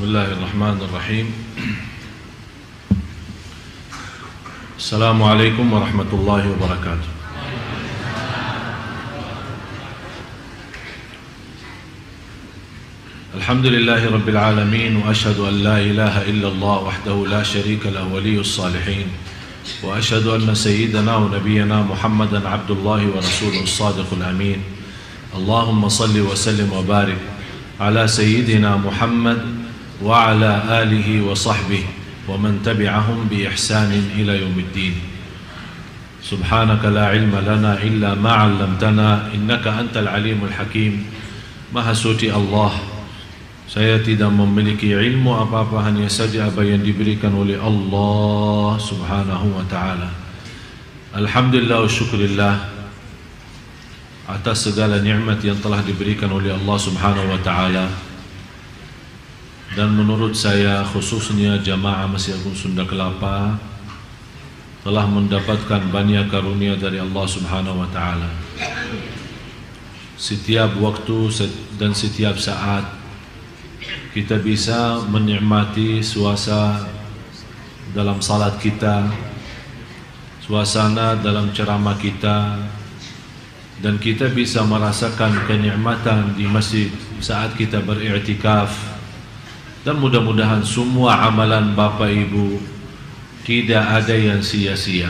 Bismillahirrahmanirrahim. Assalamualaikum warahmatullahi wabarakatuh. Alhamdulillahi rabbil alamin, wa ashhadu an la ilaha illallah wahdahu la sharika lahu waliyyus salihin, wa ashhadu anna sayyidana wa nabiyyana Muhammadan abdullahi wa rasuluhu as-sadiqul amin. Allahumma salli wa sallim wa barik ala sayyidina Muhammad wa ala alihi wa sahbihi wa man tabi'ahum bi ihsanin ila yaumiddin. Subhanaka la ilma lana illa ma 'allamtana innaka antal alimul hakim. Maha suci Allah, saya tidak memiliki ilmu apa-apa, hanya saja apa yang diberikan oleh Allah Subhanahu wa ta'ala. Alhamdulillah wa syukurillah atas segala nikmat yang telah diberikan oleh Allah Subhanahu wa ta'ala. Dan menurut saya, khususnya jamaah Masjid Agung Sunda Kelapa telah mendapatkan banyak karunia dari Allah Subhanahu wa ta'ala. Setiap waktu dan setiap saat kita bisa menikmati suasana dalam salat kita, suasana dalam ceramah kita, dan kita bisa merasakan kenikmatan di masjid saat kita beriktikaf. Dan mudah-mudahan semua amalan Bapak Ibu tidak ada yang sia-sia,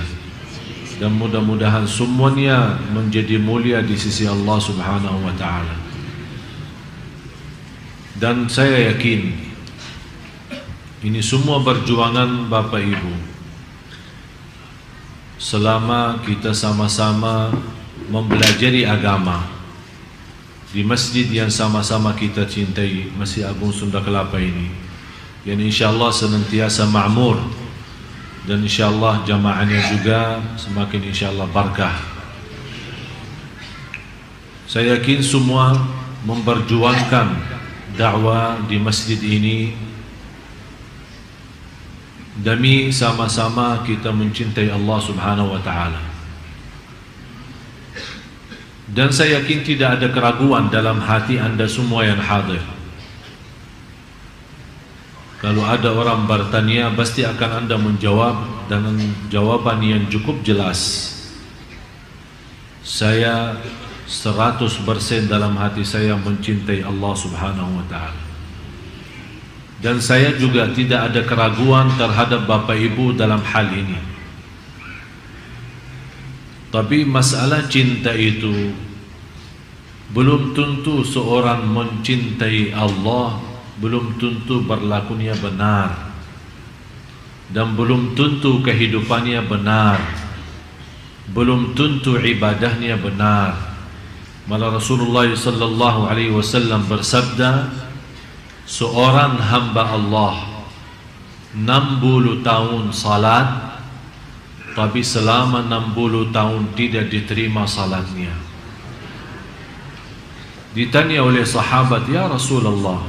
dan mudah-mudahan semuanya menjadi mulia di sisi Allah Subhanahu wa ta'ala. Dan saya yakin ini semua perjuangan Bapak Ibu selama kita sama-sama mempelajari agama di masjid yang sama-sama kita cintai, Masjid Agung Sunda Kelapa ini, yang insyaAllah senantiasa ma'mur, dan insyaAllah jamaahnya juga semakin insyaAllah barakah. Saya yakin semua memperjuangkan dakwah di masjid ini demi sama-sama kita mencintai Allah Subhanahu wa ta'ala. Dan saya yakin tidak ada keraguan dalam hati anda semua yang hadir. Kalau ada orang bertanya, pasti akan anda menjawab dengan jawaban yang cukup jelas. Saya 100% dalam hati saya mencintai Allah Subhanahu wa ta'ala. Dan saya juga tidak ada keraguan terhadap Bapak Ibu dalam hal ini. Tapi masalah cinta itu belum tentu seorang mencintai Allah, belum tentu berlakunya benar, dan belum tentu kehidupannya benar, belum tentu ibadahnya benar. Malah Rasulullah sallallahu alaihi wasallam bersabda, seorang hamba Allah 60 tahun salat, tapi selama 60 tahun tidak diterima salatnya. Ditanya oleh sahabat, ya Rasulullah,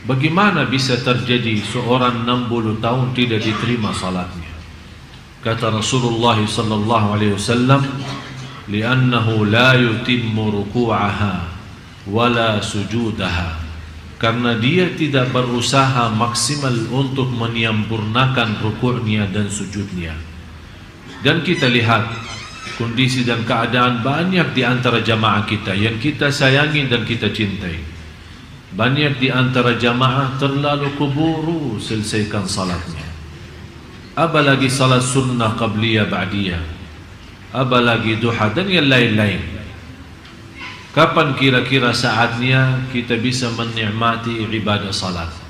bagaimana bisa terjadi seorang 60 tahun tidak diterima salatnya? Kata Rasulullah sallallahu alaihi wasallam, li'annahu la yutimmu ruku'aha wala sujudaha, karena dia tidak berusaha maksimal untuk menyempurnakan rukuknya dan sujudnya. Dan kita lihat kondisi dan keadaan banyak di antara jamaah kita yang kita sayangi dan kita cintai. Banyak di antara jamaah terlalu keburu selesaikan salatnya. Apalagi salat sunnah qabliyah ba'diyah, apalagi duha dan yang lain-lain. Kapan kira-kira saatnya kita bisa menikmati ibadah salat?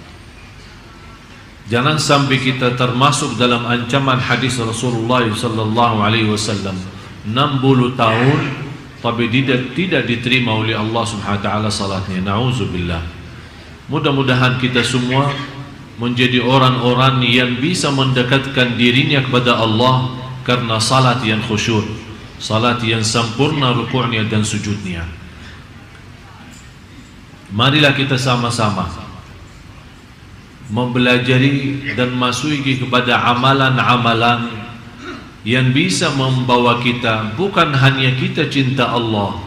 Jangan sampai kita termasuk dalam ancaman hadis Rasulullah sallallahu alaihi wasallam, 60 tahun tapi tidak diterima oleh Allah Subhanahu wa taala salatnya. Nauzubillah. Mudah-mudahan kita semua menjadi orang-orang yang bisa mendekatkan dirinya kepada Allah karena salat yang khusyuk, salat yang sempurna rukuknya dan sujudnya. Marilah kita sama-sama mempelajari dan masuki kepada amalan-amalan yang bisa membawa kita, bukan hanya kita cinta Allah,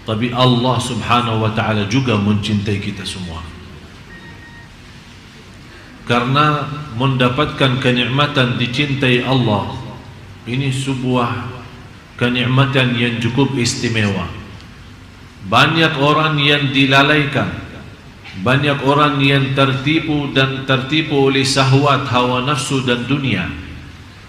tapi Allah Subhanahu wa ta'ala juga mencintai kita semua. karena mendapatkan kenikmatan dicintai Allah ini sebuah kenikmatan yang cukup istimewa. Banyak orang yang dilalaikan, banyak orang yang tertipu oleh syahwat, hawa nafsu dan dunia,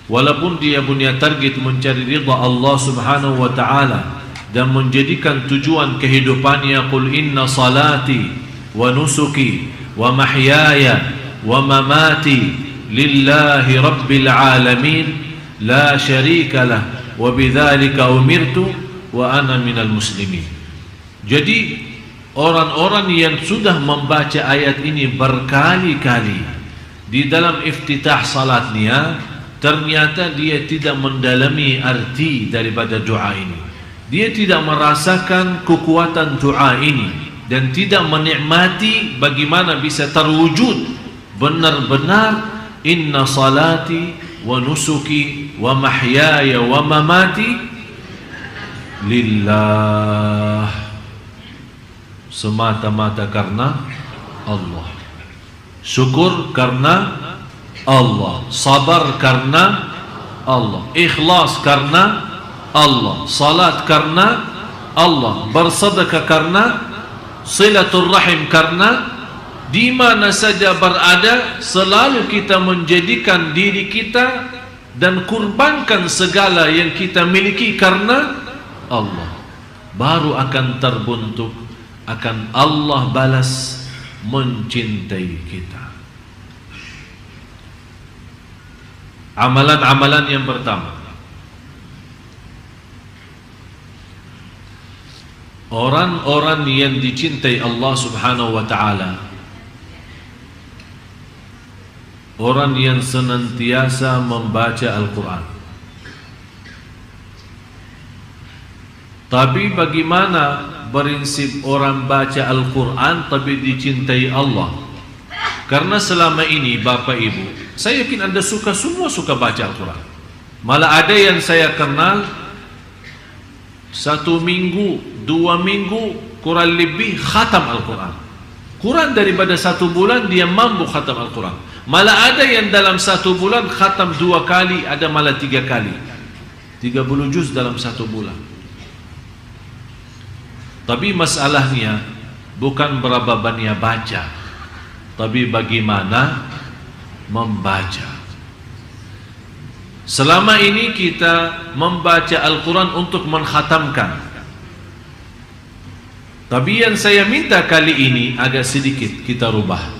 walaupun dia punya target mencari ridha Allah subhanahu wa ta'ala dan menjadikan tujuan kehidupannya, qul inna salati wa nusuki wa mahyaya wa mamati lillahi rabbil alamin la syarika lah wa bidzalika umirtu wa ana minal muslimin. Jadi orang-orang yang sudah membaca ayat ini berkali-kali di dalam iftitah salatnya, ternyata dia tidak mendalami arti daripada doa ini. Dia tidak merasakan kekuatan doa ini dan tidak menikmati bagaimana bisa terwujud benar-benar inna salati wa nusuki wa mahyaya wa mamati lillah, semata-mata karena Allah, syukur karena Allah, sabar karena Allah, ikhlas karena Allah, salat karena Allah, bersedekah karena, silatul rahim karena. Di mana saja berada selalu kita menjadikan diri kita dan kurbankan segala yang kita miliki karena Allah, baru akan terbentuk, akan Allah balas mencintai kita. Amalan-amalan yang pertama, orang-orang yang dicintai Allah subhanahu wa ta'ala, orang yang senantiasa membaca Al-Quran. Tapi bagaimana prinsip orang baca Al-Quran tapi dicintai Allah? Karena selama ini Bapak Ibu, saya yakin Anda semua suka baca Al-Quran. Malah ada yang saya kenal 1 minggu, 2 minggu kurang lebih khatam Al-Quran. Kurang daripada 1 bulan dia mampu khatam Al-Quran. Malah ada yang dalam 1 bulan khatam 2 kali, ada malah 3 kali, 30 juz dalam 1 bulan. Tapi masalahnya bukan berapa banyak baca, tapi bagaimana membaca. Selama ini kita membaca Al-Quran untuk mengkhatamkan, tapi yang saya minta kali ini agak sedikit kita rubah.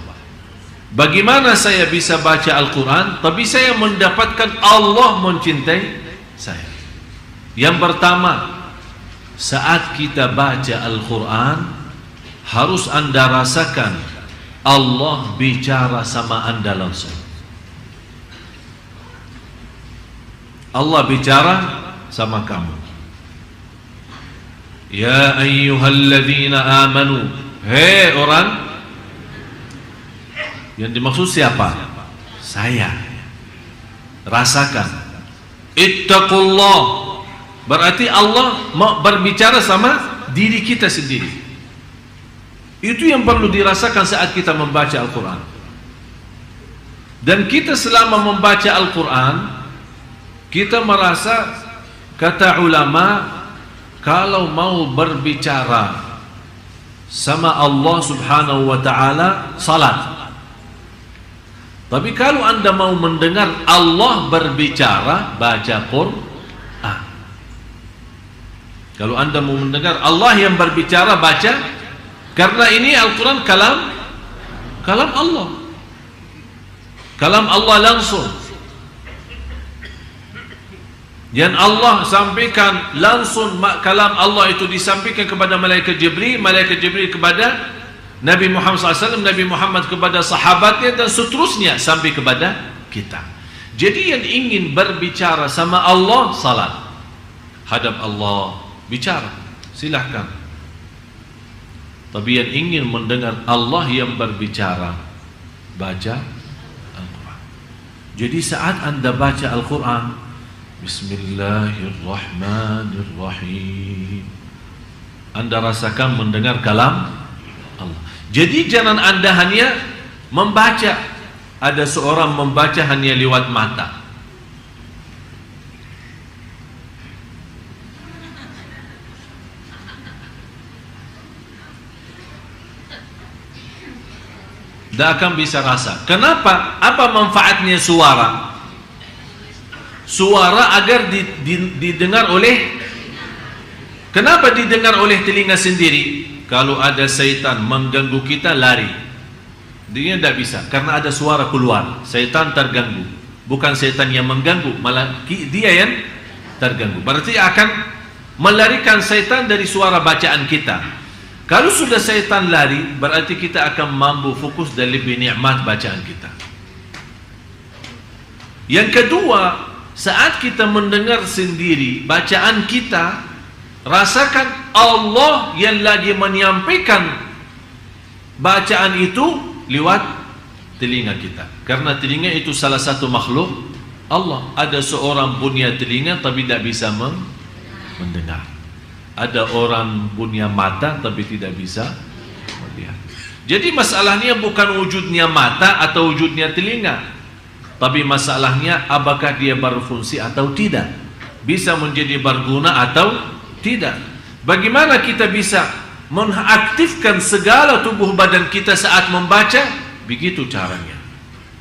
Bagaimana saya bisa baca Al-Quran tapi saya mendapatkan Allah mencintai saya? Yang pertama, saat kita baca Al-Quran harus Anda rasakan Allah bicara sama Anda langsung. Allah bicara sama kamu. Ya ayyuhalladzina amanu, hei orang. Yang dimaksud siapa? Saya. Rasakan. Ittaqullah, berarti Allah berbicara sama diri kita sendiri. Itu yang perlu dirasakan saat kita membaca Al-Quran. Dan kita selama membaca Al-Quran, kita merasa, kata ulama, kalau mau berbicara sama Allah subhanahu wa ta'ala, salat. Tapi kalau Anda mau mendengar Allah berbicara, baca Quran. Kalau Anda mau mendengar Allah yang berbicara, baca. Karena ini Al-Quran kalam Allah. Kalam Allah langsung. Yang Allah sampaikan langsung, kalam Allah itu disampaikan kepada malaikat Jibril kepada Nabi Muhammad SAW, Nabi Muhammad kepada sahabatnya, dan seterusnya sampai kepada kita. Jadi yang ingin berbicara sama Allah, salat, hadap Allah, bicara, silahkan. Tapi yang ingin mendengar Allah yang berbicara, baca Al-Quran. Jadi saat Anda baca Al-Quran, Bismillahirrahmanirrahim, Anda rasakan mendengar kalam Allah. Jadi jangan Anda hanya membaca, ada seorang membaca hanya lewat mata. Tidak akan bisa rasa. Kenapa? Apa manfaatnya suara? Suara agar didengar oleh. Kenapa didengar oleh telinga sendiri? Kalau ada syaitan mengganggu kita, lari. Dia tidak bisa, karena ada suara keluar. Syaitan terganggu. Bukan syaitan yang mengganggu, malah dia yang terganggu. Berarti akan melarikan syaitan dari suara bacaan kita. Kalau sudah syaitan lari, berarti kita akan mampu fokus dan lebih nikmat bacaan kita. Yang kedua, saat kita mendengar sendiri bacaan kita, rasakan Allah yang lagi menyampaikan bacaan itu lewat telinga kita. Karena telinga itu salah satu makhluk Allah. Ada seorang punya telinga tapi tidak bisa mendengar. Ada orang punya mata tapi tidak bisa melihat. Jadi masalahnya bukan wujudnya mata atau wujudnya telinga, tapi masalahnya apakah dia berfungsi atau tidak, bisa menjadi berguna atau tidak. Bagaimana kita bisa mengaktifkan segala tubuh badan kita saat membaca? Begitu caranya.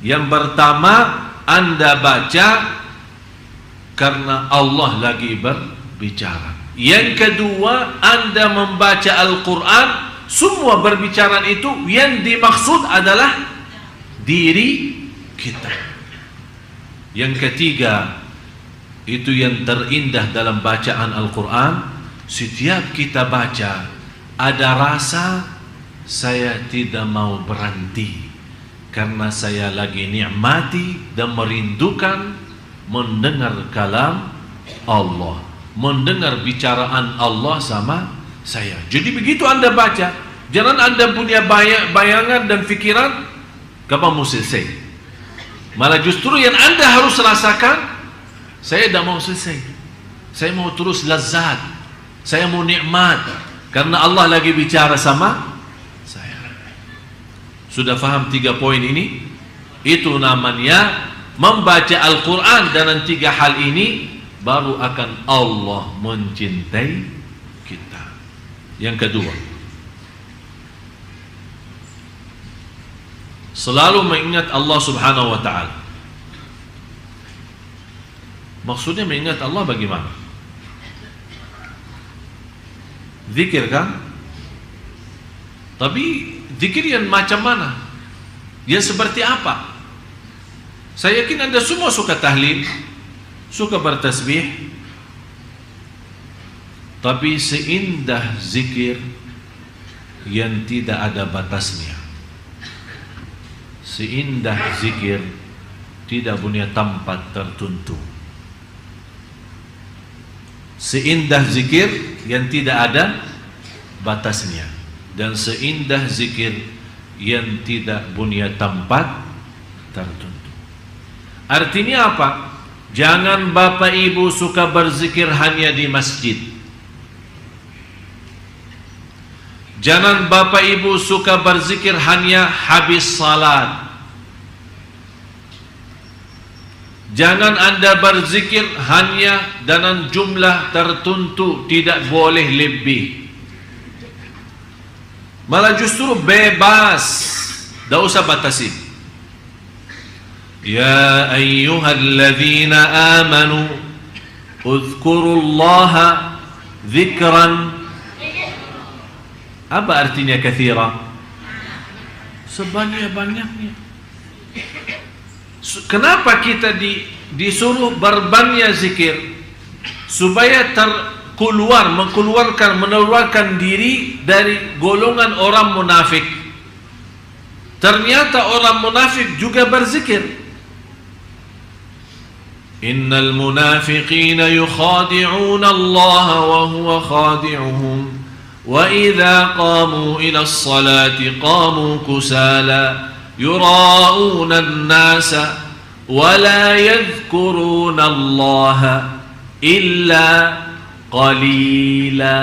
Yang pertama, Anda baca karena Allah lagi berbicara. Yang kedua, Anda membaca Al-Quran, semua berbicara itu yang dimaksud adalah diri kita. Yang ketiga, itu yang terindah dalam bacaan Al-Quran, setiap kita baca ada rasa saya tidak mau berhenti, karena saya lagi nikmati dan merindukan mendengar kalam Allah, mendengar bicaraan Allah sama saya. Jadi begitu Anda baca, jangan Anda punya bayangan dan fikiran kapan mau selesai. Malah justru yang Anda harus rasakan, saya tidak mau selesai, saya mau terus lazat, saya mau nikmat, karena Allah lagi bicara sama saya. Sudah faham 3 poin ini? Itu namanya membaca Al-Quran. Dan 3 hal ini baru akan Allah mencintai kita. Yang kedua, selalu mengingat Allah subhanahu wa ta'ala. Maksudnya mengingat Allah bagaimana? Zikir kan? Tapi zikir yang macam mana? Yang seperti apa? Saya yakin Anda semua suka tahlil, suka bertasbih, tapi seindah zikir yang tidak ada batasnya, seindah zikir tidak punya tempat tertentu, seindah zikir yang tidak ada batasnya, dan seindah zikir yang tidak punya tempat tertentu. Artinya apa? Jangan bapak ibu suka berzikir hanya di masjid. Jangan bapak ibu suka berzikir hanya habis salat. Jangan Anda berzikir hanya dalam jumlah tertentu, tidak boleh lebih. Malah justru bebas, tidak usah batasi. Ya ayyuhalladzina amanu uzkurullaha dzikran. Apa artinya katsira? Sebanyak-banyaknya. Kenapa kita disuruh berbanyak zikir? Supaya mengeluarkan diri dari golongan orang munafik. Ternyata orang munafik juga berzikir. Innal munafiqina yukhadi'una Allah wa huwa khadi'uhum wa idza qamu ila as-salati qamu kusala yura'una an-nasa wa la yadhkuruna Allah illa qalila.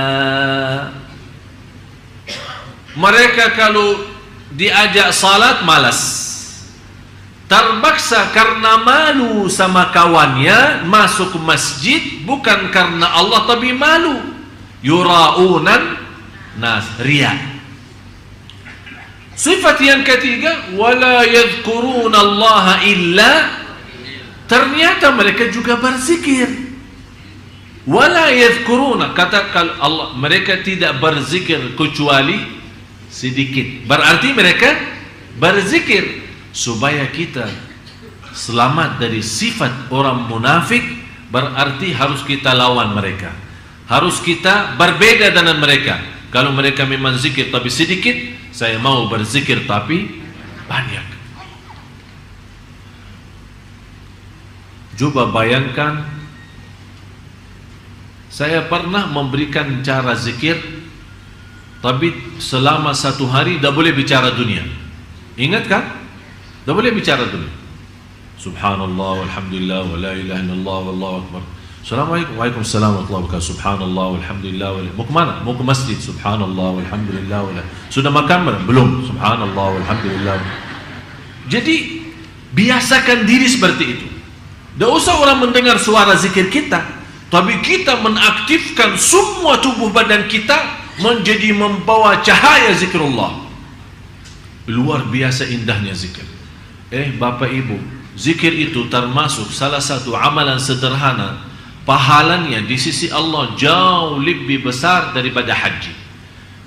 Mereka kalau diajak salat malas, terpaksa karena malu sama kawannya masuk masjid, bukan karena Allah tapi malu. Yura'unan nas, riya. Sifat yang ketiga, wala yadhkuruna Allah illa, ternyata mereka juga berzikir. Wala yadhkuruna, kata Allah, mereka tidak berzikir kecuali sedikit. Berarti mereka berzikir. Supaya kita selamat dari sifat orang munafik, berarti harus kita lawan mereka, harus kita berbeda dengan mereka. Kalau mereka memang zikir tapi sedikit, saya mau berzikir tapi banyak. Coba bayangkan, saya pernah memberikan cara zikir, tapi selama 1 hari tidak boleh bicara dunia. Ingat kan? Tidak boleh bicara dunia. Subhanallah walhamdulillah wa la ilaha illallah wallahu akbar. Assalamualaikum, waalaikumsalam warahmatullahi wabarakatuh. Subhanallah walhamdulillah wa la. Mau kemana? Mau ke masjid. Subhanallah walhamdulillah wa la. Sudah makan belum? Subhanallah walhamdulillah. Jadi biasakan diri seperti itu. Tidak usah orang mendengar suara zikir kita, tapi kita mengaktifkan semua tubuh badan kita menjadi membawa cahaya zikrullah. Luar biasa indahnya zikir. Bapak Ibu, zikir itu termasuk salah satu amalan sederhana, pahalanya di sisi Allah jauh lebih besar daripada haji,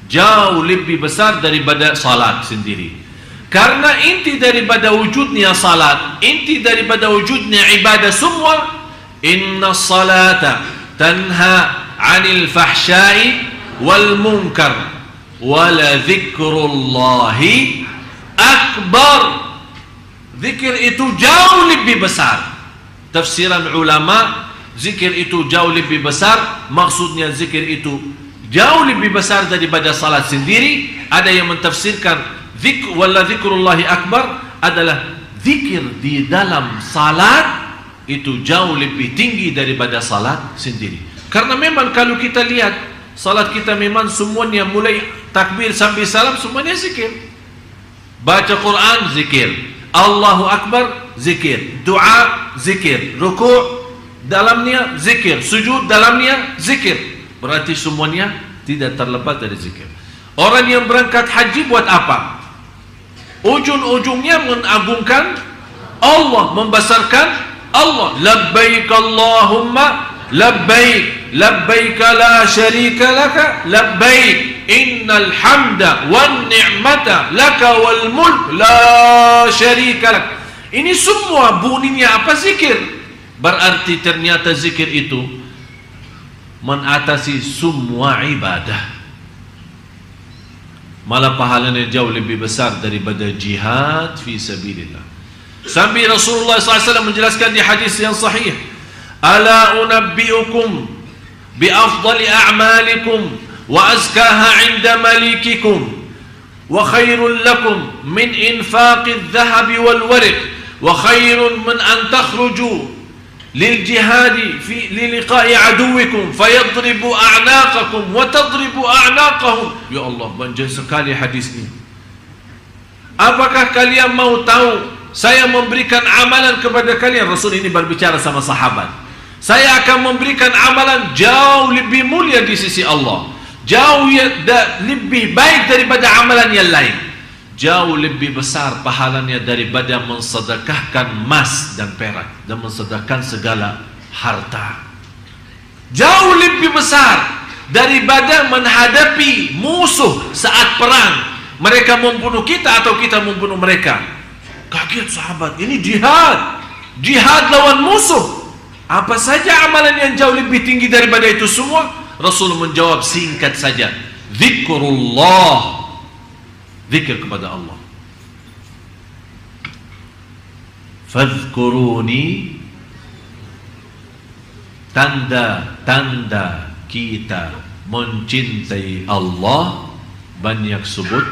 jauh lebih besar daripada salat sendiri. Karena inti daripada wujudnya salat, inti daripada wujudnya ibadah semua, inna salata tanha 'anil fahsya'i wal munkar wala dzikrullahi akbar. Zikir itu jauh lebih besar. Tafsiran ulama, zikir itu jauh lebih besar, maksudnya zikir itu jauh lebih besar daripada salat sendiri. Ada yang mentafsirkan wala zikrullahi akbar adalah zikir di dalam salat itu jauh lebih tinggi daripada salat sendiri. Karena memang kalau kita lihat salat kita memang semuanya mulai takbir sampai salam semuanya zikir. Baca Quran zikir, Allahu Akbar zikir, doa zikir, rukuk dalamnya zikir, sujud dalamnya zikir. Berarti semuanya tidak terlepas dari zikir. Orang yang berangkat haji buat apa? Ujung-ujungnya mengagungkan Allah, membesarkan Allah. Labbaik Allahumma labbaik, labbaik la syarika laka labbaik, innal hamda wan ni'mata laka wal mulk la syarika lak. Ini semua bunyinya apa? Zikir. Berarti ternyata zikir itu mengatasi semua ibadah. Malah pahalanya jauh lebih besar daripada jihad fi sabilillah. Sampai Rasulullah SAW menjelaskan di hadis yang sahih, ala unabbiukum bi afdali a'malikum wa azkaha 'inda malikikum wa khairul lakum min infaqidh dhahabi wal warq wa khairun min an takhruju lil jihadi fi liqa'i aduwikum fayadribu a'naqakum wa tadribu a'naqahum. Ya Allah, banjir sekali hadis ini. Apakah kalian mau tahu saya memberikan amalan kepada kalian? Rasul ini berbicara sama sahabat. Saya akan memberikan amalan jauh lebih mulia di sisi Allah, jauh lebih baik daripada amalan yang lain, jauh lebih besar pahalanya daripada mensedekahkan emas dan perak dan mensedekahkan segala harta. Jauh lebih besar daripada menghadapi musuh saat perang, mereka membunuh kita atau kita membunuh mereka. Kaget sahabat, ini jihad, jihad lawan musuh. Apa saja amalan yang jauh lebih tinggi daripada itu semua? Rasul menjawab singkat saja, zikrullah, zikir kepada Allah. Fadhkuruni, tanda-tanda kita mencintai Allah, banyak sebut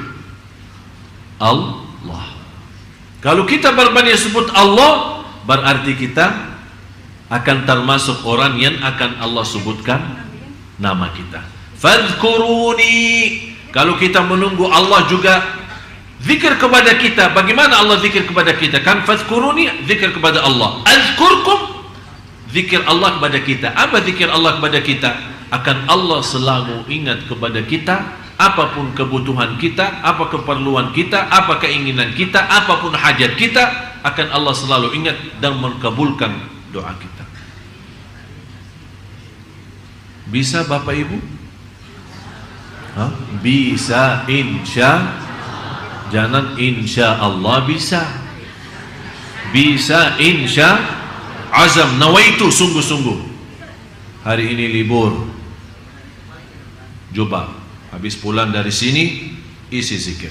Allah. Kalau kita berbanyak sebut Allah, berarti kita akan termasuk orang yang akan Allah sebutkan nama kita. Fadhkuruni, kalau kita menunggu Allah juga Zikir kepada kita, bagaimana Allah zikir kepada kita? Kan fazkuruni, zikir kepada Allah. Azkurkum, zikir Allah kepada kita. Apa zikir Allah kepada kita? Akan Allah selalu ingat kepada kita, apapun kebutuhan kita, apa keperluan kita, apa keinginan kita, apapun hajat kita, akan Allah selalu ingat dan mengabulkan doa kita. Bisa Bapak Ibu? Bisa, insya. Jangan insya Allah bisa. Bisa, insya. Azam, nawaitu, sungguh-sungguh. Hari ini libur. Coba, habis pulang dari sini, isi zikir.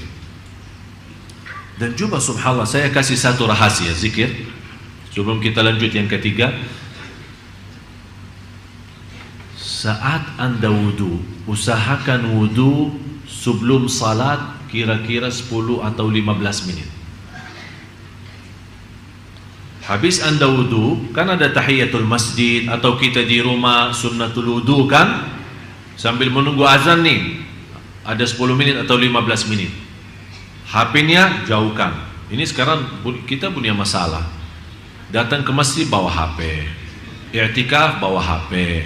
Dan coba subhanallah, saya kasih satu rahasia zikir sebelum kita lanjut yang ketiga. Saat Anda wudu, usahakan wudu sebelum salat kira-kira 10 atau 15 menit. Habis Anda wudu, kan ada tahiyatul masjid, atau kita di rumah sunnatul wudu kan, sambil menunggu azan nih, ada 10 menit atau 15 menit. HP-nya jauhkan. Ini sekarang kita punya masalah. Datang ke masjid bawa HP, i'tikaf bawa HP,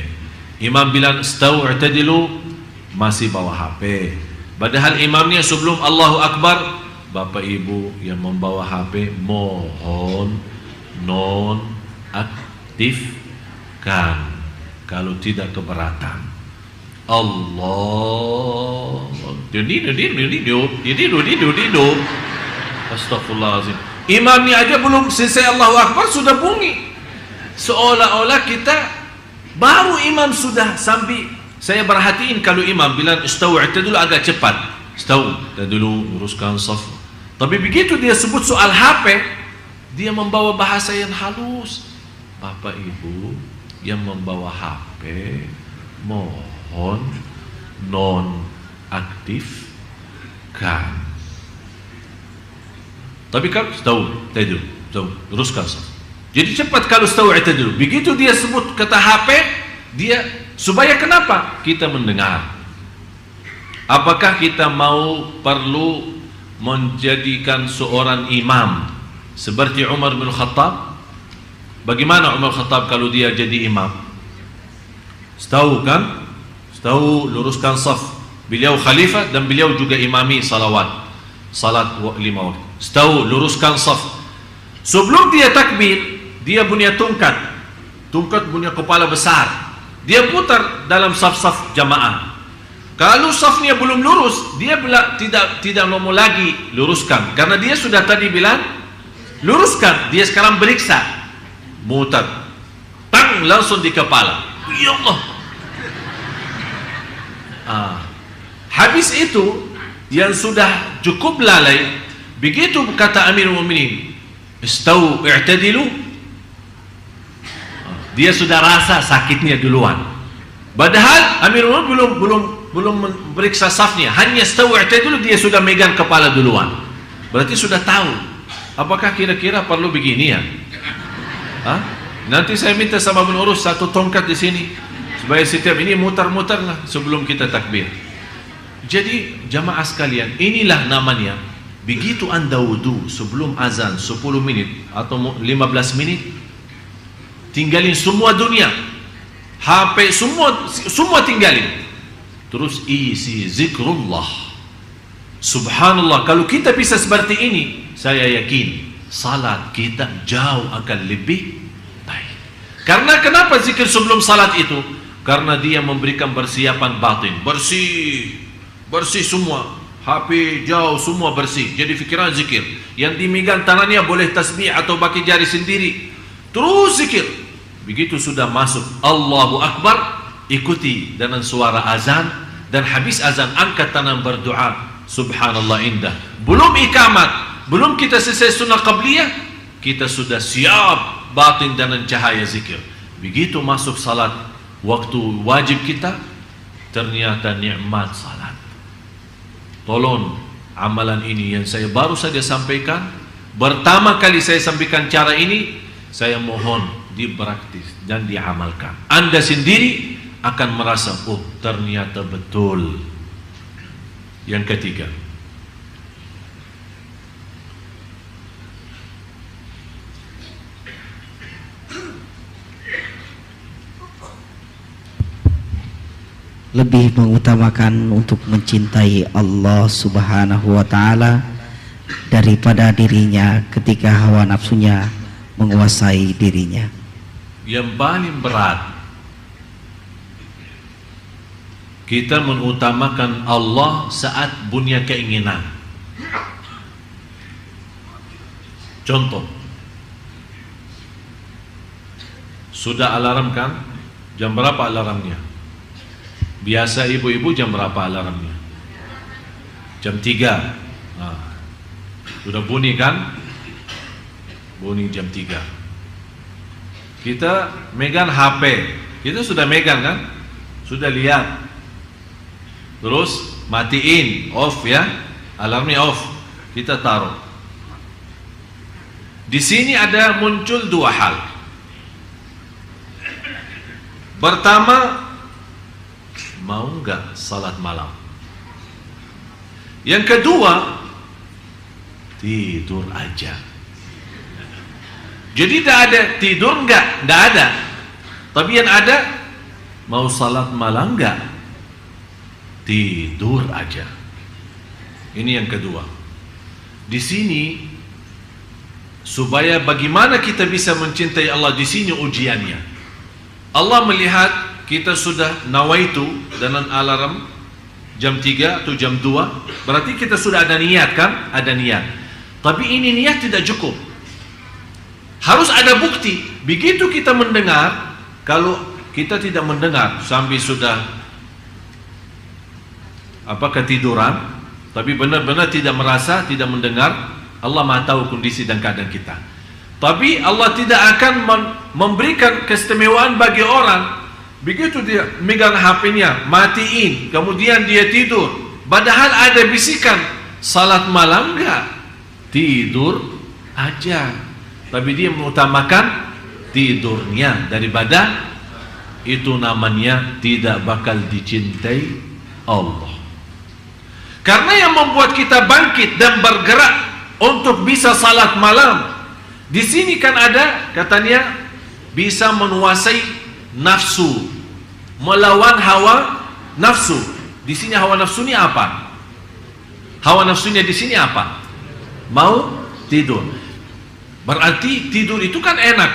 imam bilang istau i'tadilu masih bawa HP. Padahal imamnya sebelum Allahu Akbar, Bapak Ibu yang membawa HP mohon non aktifkan kalau tidak keberatan. Allah Astagfirullahaladzim. Imamnya aja belum selesai Allahu Akbar sudah bunyi, seolah-olah kita baru imam sudah sampai. Saya perhatiin kalau imam bilang istau i'tadilu agak cepat, istau dulu luruskan saf. Tapi begitu dia sebut soal HP, dia membawa bahasa yang halus. Bapak Ibu yang membawa HP mohon non aktifkan. Tapi kalau istau i'tadilu, luruskan saf. Jadi cepat kalau istau i'tadilu. Begitu dia sebut kata HP, dia supaya kenapa? Kita mendengar. Apakah kita perlu menjadikan seorang imam seperti Umar bin Khattab? Bagaimana Umar Khattab kalau dia jadi imam? Tahu kan? Tahu luruskan saf. Beliau khalifah dan beliau juga imami salat 5 waktu. Tahu luruskan saf. Sebelum dia takbir, dia punya tungkat punya kepala besar. Dia putar dalam saf-saf jamaah. Kalau safnya belum lurus, dia tidak mau lagi luruskan, karena dia sudah tadi bilang luruskan. Dia sekarang beriksa, mutar, tang, langsung di kepala. Ya Allah. Habis itu yang sudah cukup lalai, begitu kata Amirul Mukminin, istau i'tadilu, dia sudah rasa sakitnya duluan. Padahal Amirul Mukminin belum memeriksa safnya, hanya istau i'tadilu dia sudah megang kepala duluan. Berarti sudah tahu. Apakah kira-kira perlu begini ya? Nanti saya minta sama pengurus satu tongkat di sini supaya setiap ini mutar-mutar lah sebelum kita takbir. Jadi jamaah sekalian, inilah namanya begitu Anda wudu sebelum azan 10 menit atau 15 menit, tinggalin semua dunia, HP semua tinggalin, terus isi zikrullah. Subhanallah, kalau kita bisa seperti ini, saya yakin salat kita jauh akan lebih baik. Karena kenapa zikir sebelum salat itu? Karena dia memberikan persiapan batin, bersih semua, HP jauh semua bersih. Jadi fikiran zikir, yang dimegang tangannya boleh tasbih atau pakai jari sendiri, terus zikir. Begitu sudah masuk Allahu Akbar, ikuti dengan suara azan, dan habis azan angkat tangan berdoa. Subhanallah, indah. Belum ikamat, belum kita selesai sunnah qabliyah, kita sudah siap batin dengan cahaya zikir. Begitu masuk salat, waktu wajib kita, ternyata nikmat salat. Tolong amalan ini yang saya baru saja sampaikan, pertama kali saya sampaikan cara ini, saya mohon dipraktis dan diamalkan. Anda sendiri akan merasa, oh ternyata betul. Yang ketiga, lebih mengutamakan untuk mencintai Allah Subhanahu wa Ta'ala daripada dirinya ketika hawa nafsunya menguasai dirinya. Yang paling berat, kita mengutamakan Allah saat punya keinginan. Contoh, sudah alarm kan? Jam berapa alarmnya? Biasa ibu-ibu jam berapa alarmnya? Jam 3. Sudah bunyi kan? Bunyi jam 3. Kita megang HP. Kita sudah megang kan? Sudah lihat. Terus matiin, off ya. Alarmnya off. Kita taruh. Di sini ada muncul dua hal. Pertama, mau enggak salat malam? Yang kedua, tidur aja. Jadi tidak ada tidur enggak? Tidak ada. Tapi yang ada, mau salat malam enggak? Tidur aja. Ini yang kedua. Di sini, supaya bagaimana kita bisa mencintai Allah, di sini ujiannya. Allah melihat kita sudah nawaitu dengan alarm jam 3 atau jam 2, berarti kita sudah ada niat kan? Ada niat. Tapi ini niat tidak cukup. Harus ada bukti. Begitu kita mendengar, kalau kita tidak mendengar sampai sudah ketiduran, tapi benar-benar tidak merasa, tidak mendengar, Allah Maha tahu kondisi dan keadaan kita. Tapi Allah tidak akan memberikan keistimewaan bagi orang. Begitu dia megang HP-nya, matiin, kemudian dia tidur. Padahal ada bisikan, salat malam enggak? Tidur aja. Tapi dia mengutamakan tidurnya daripada itu, namanya tidak bakal dicintai Allah. Karena yang membuat kita bangkit dan bergerak untuk bisa salat malam, di sini kan ada katanya bisa menguasai nafsu, melawan hawa nafsu. Di sini hawa nafsu ini apa? Hawa nafsunya di sini apa? Mau tidur. Berarti tidur itu kan enak.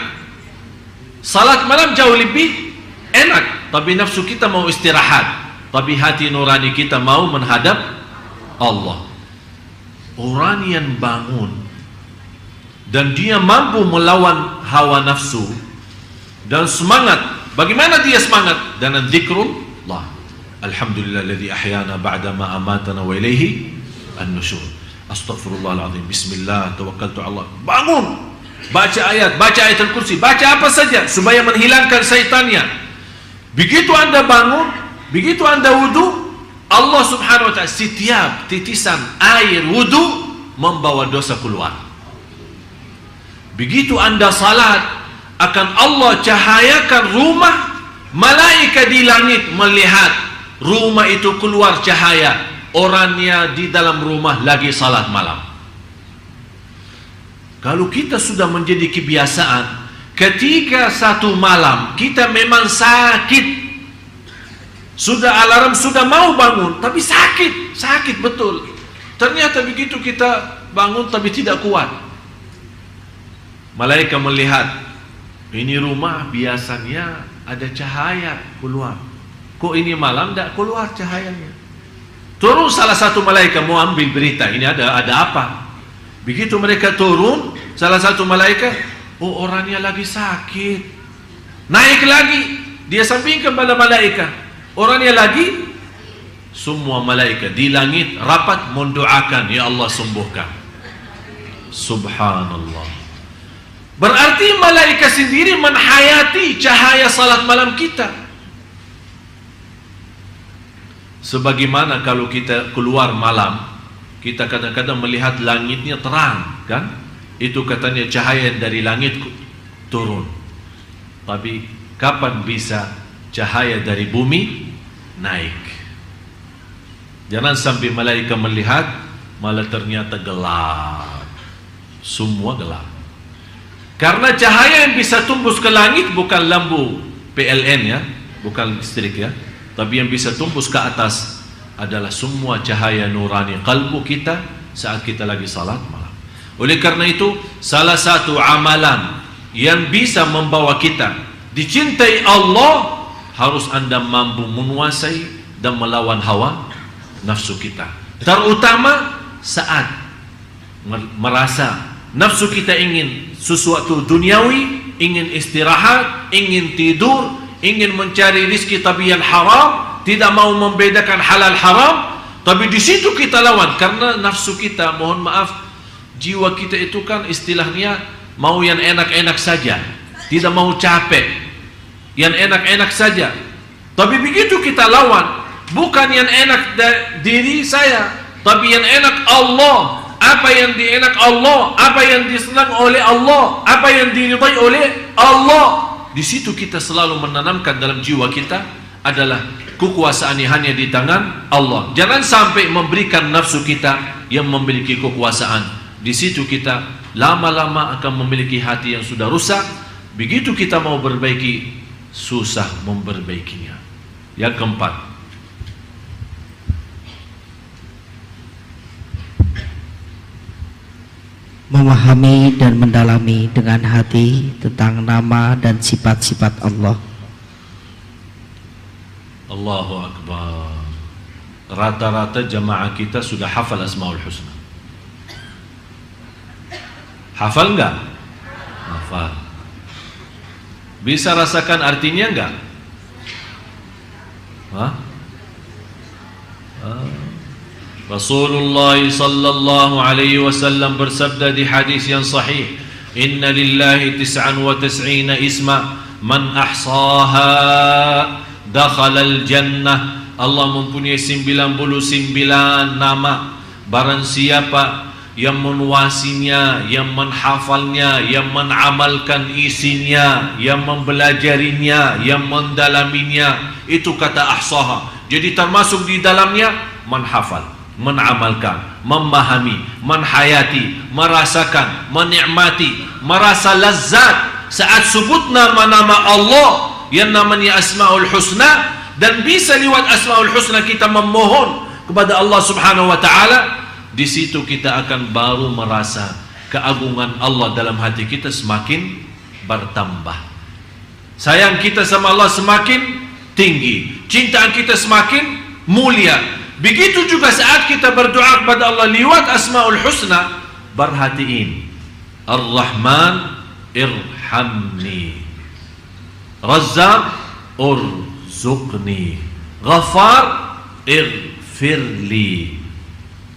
Salat malam jauh lebih enak, tapi nafsu kita mau istirahat. Tapi hati nurani kita mau menghadap Allah. Orang yang bangun dan dia mampu melawan hawa nafsu dan semangat. Bagaimana dia semangat? Dengan zikrullah. Alhamdulillahilladzi ahyana ba'da ma amatana wa ilaihi an-nusyur. Astaghfirullahaladzim. Bismillah, tawakkaltu Allah. Bangun, baca ayat ayatul kursi, baca apa saja supaya menghilangkan syaitannya. Begitu anda bangun, begitu anda wudu, Allah subhanahu wa ta'ala setiap titisan air wudu membawa dosa keluar. Begitu anda salat, akan Allah cahayakan rumah, malaikat di langit melihat rumah itu keluar cahaya, orangnya di dalam rumah lagi salat malam. Kalau kita sudah menjadi kebiasaan, ketika satu malam kita memang sakit, sudah alarm, sudah mau bangun, tapi sakit betul. Ternyata begitu kita bangun tapi tidak kuat. Malaikat melihat, ini rumah biasanya ada cahaya keluar. Kok ini malam tidak keluar cahayanya? Turun salah satu malaikat mau ambil berita, ini ada apa? Begitu mereka turun, salah satu malaikat, oh orangnya lagi sakit. Naik lagi, dia sampaikan pada malaikat, orangnya lagi. Semua malaikat di langit rapat mendoakan, ya Allah sembuhkan. Subhanallah. Berarti malaikat sendiri menhayati cahaya salat malam kita. Sebagaimana kalau kita keluar malam, kita kadang-kadang melihat langitnya terang, kan? Itu katanya cahaya dari langit turun. Tapi kapan bisa cahaya dari bumi naik? Jangan sampai malaikat melihat malah ternyata gelap. Semua gelap. Karena cahaya yang bisa tembus ke langit bukan lampu PLN ya, bukan listrik ya, Tapi yang bisa tembus ke atas adalah semua cahaya nurani kalbu kita saat kita lagi salat malam. Oleh karena itu, salah satu amalan yang bisa membawa kita dicintai Allah, harus Anda mampu menguasai dan melawan hawa nafsu kita. Terutama saat merasa nafsu kita ingin sesuatu duniawi, ingin istirahat, ingin tidur, ingin mencari rizki tapi yang haram, tidak mau membedakan halal haram. Tapi di situ kita lawan, karena nafsu kita, mohon maaf, jiwa kita itu kan istilahnya mau yang enak-enak saja, tidak mau capek, yang enak-enak saja. Tapi begitu kita lawan, bukan yang enak diri saya, tapi yang enak Allah. Apa yang dienak Allah, apa yang disenang oleh Allah, apa yang diridai oleh Allah. Di situ kita selalu menanamkan dalam jiwa kita adalah kekuasaan hanya di tangan Allah. Jangan sampai memberikan nafsu kita yang memiliki kekuasaan. Di situ kita lama-lama akan memiliki hati yang sudah rusak. Begitu kita mau perbaiki, susah memperbaikinya. Yang keempat, memahami dan mendalami dengan hati tentang nama dan sifat-sifat Allah. Allahu Akbar. Rata-rata jamaah kita sudah hafal Asmaul Husna. Hafal enggak? Hafal. Bisa rasakan artinya enggak? Hah? Rasulullah sallallahu alaihi wasallam bersabda di hadis yang sahih, "Inna lillahi 99 isma, man ahsaha dakhala al-jannah." Allah mempunyai 99 nama. Barang siapa yang menguasinya, yang menghafalnya, yang mengamalkan isinya, yang mempelajarinya, yang mendalaminya, itu kata ahsaha. Jadi termasuk di dalamnya menghafal, menamalkan, memahami, menhayati, merasakan, menikmati, merasa lazat saat sebut nama-nama Allah yang namanya Asmaul Husna. Dan bisa lewat Asmaul Husna kita memohon kepada Allah Subhanahu wa ta'ala. Di situ kita akan baru merasa keagungan Allah dalam hati kita semakin bertambah. Sayang kita sama Allah semakin tinggi, cintaan kita semakin mulia. Begitu juga saat kita berdoa kepada Allah lewat Asmaul Husna, perhatiin, Ar-Rahman irhamni, Razzaq urzuqni, Ghafar irfirli.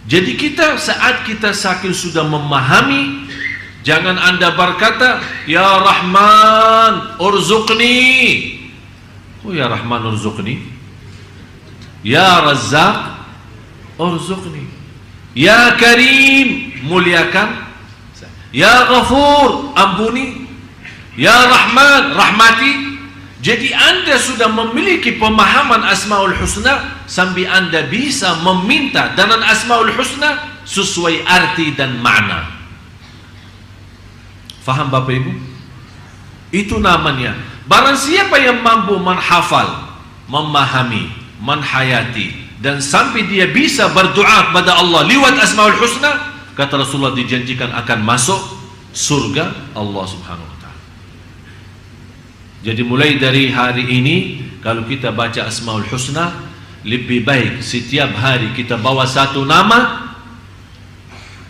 Jadi kita saat kita saking sudah memahami, jangan Anda berkata ya Rahman urzuqni. Oh ya Rahman urzuqni, ya Razzaq urzuqni, ya Karim muliakan, ya Ghafur ampuni, ya Rahman rahmati. Jadi Anda sudah memiliki pemahaman Asmaul Husna sampai Anda bisa meminta dengan Asmaul Husna sesuai arti dan makna. Faham Bapak Ibu? Itu namanya. Barang siapa yang mampu menghafal, memahami, menhayati, dan sampai dia bisa berdoa kepada Allah lewat Asmaul Husna, kata Rasulullah dijanjikan akan masuk surga Allah Subhanahu wa ta'ala. Jadi mulai dari hari ini, kalau kita baca Asmaul Husna, lebih baik setiap hari kita bawa satu nama,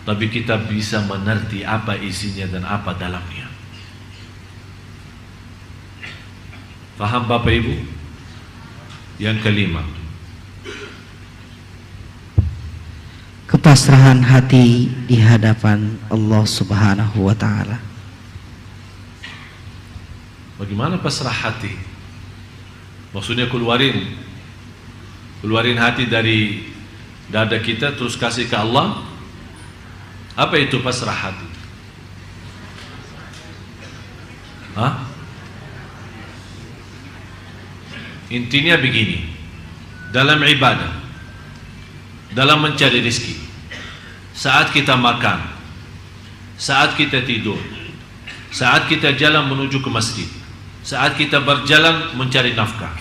tapi kita bisa mengerti apa isinya dan apa dalamnya. Faham Bapak Ibu? Yang kelima, kepasrahan hati di hadapan Allah Subhanahu wa ta'ala. Bagaimana pasrah hati? Maksudnya keluarin hati dari dada kita terus kasih ke Allah. Apa itu pasrah hati? Hah? Intinya begini, dalam ibadah, dalam mencari rezeki, saat kita makan, saat kita tidur, saat kita jalan menuju ke masjid, saat kita berjalan mencari nafkah,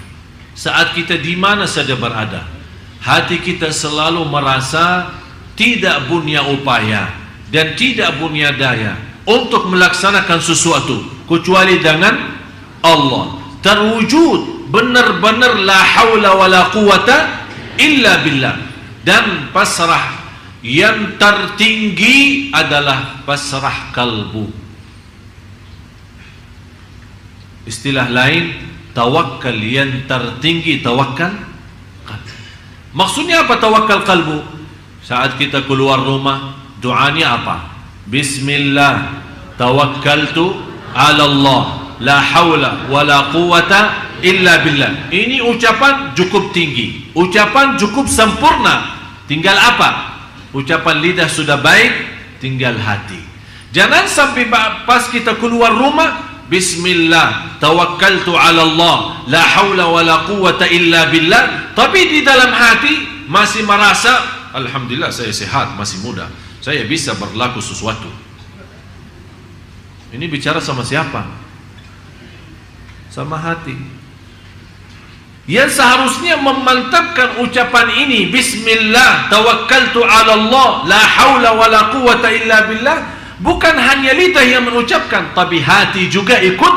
saat kita di mana saja berada, hati kita selalu merasa tidak punya upaya dan tidak punya daya untuk melaksanakan sesuatu kecuali dengan Allah. Terwujud benar-benar la haula wala quwata illa billah. Dan pasrah yang tertinggi adalah pasrah kalbu. Istilah lain, tawakal yang tertinggi tawakal kalbu. Maksudnya apa tawakal kalbu? Saat kita keluar rumah, doanya apa? Bismillah tawakkaltu ala Allah la haula wala quwata illa billah. Ini ucapan cukup tinggi, ucapan cukup sempurna. Tinggal apa? Ucapan lidah sudah baik, tinggal hati. Jangan sampai pas kita keluar rumah, bismillah tawakkaltu ala Allah la haula wala quwata illa billah, tapi di dalam hati masih merasa alhamdulillah saya sehat, masih muda, saya bisa berlaku sesuatu. Ini bicara sama siapa? Sama hati. Yang seharusnya memantapkan ucapan ini, bismillah tawakkaltu ala Allah la haula wala quwata illa billah, bukan hanya lidah yang mengucapkan, tapi hati juga ikut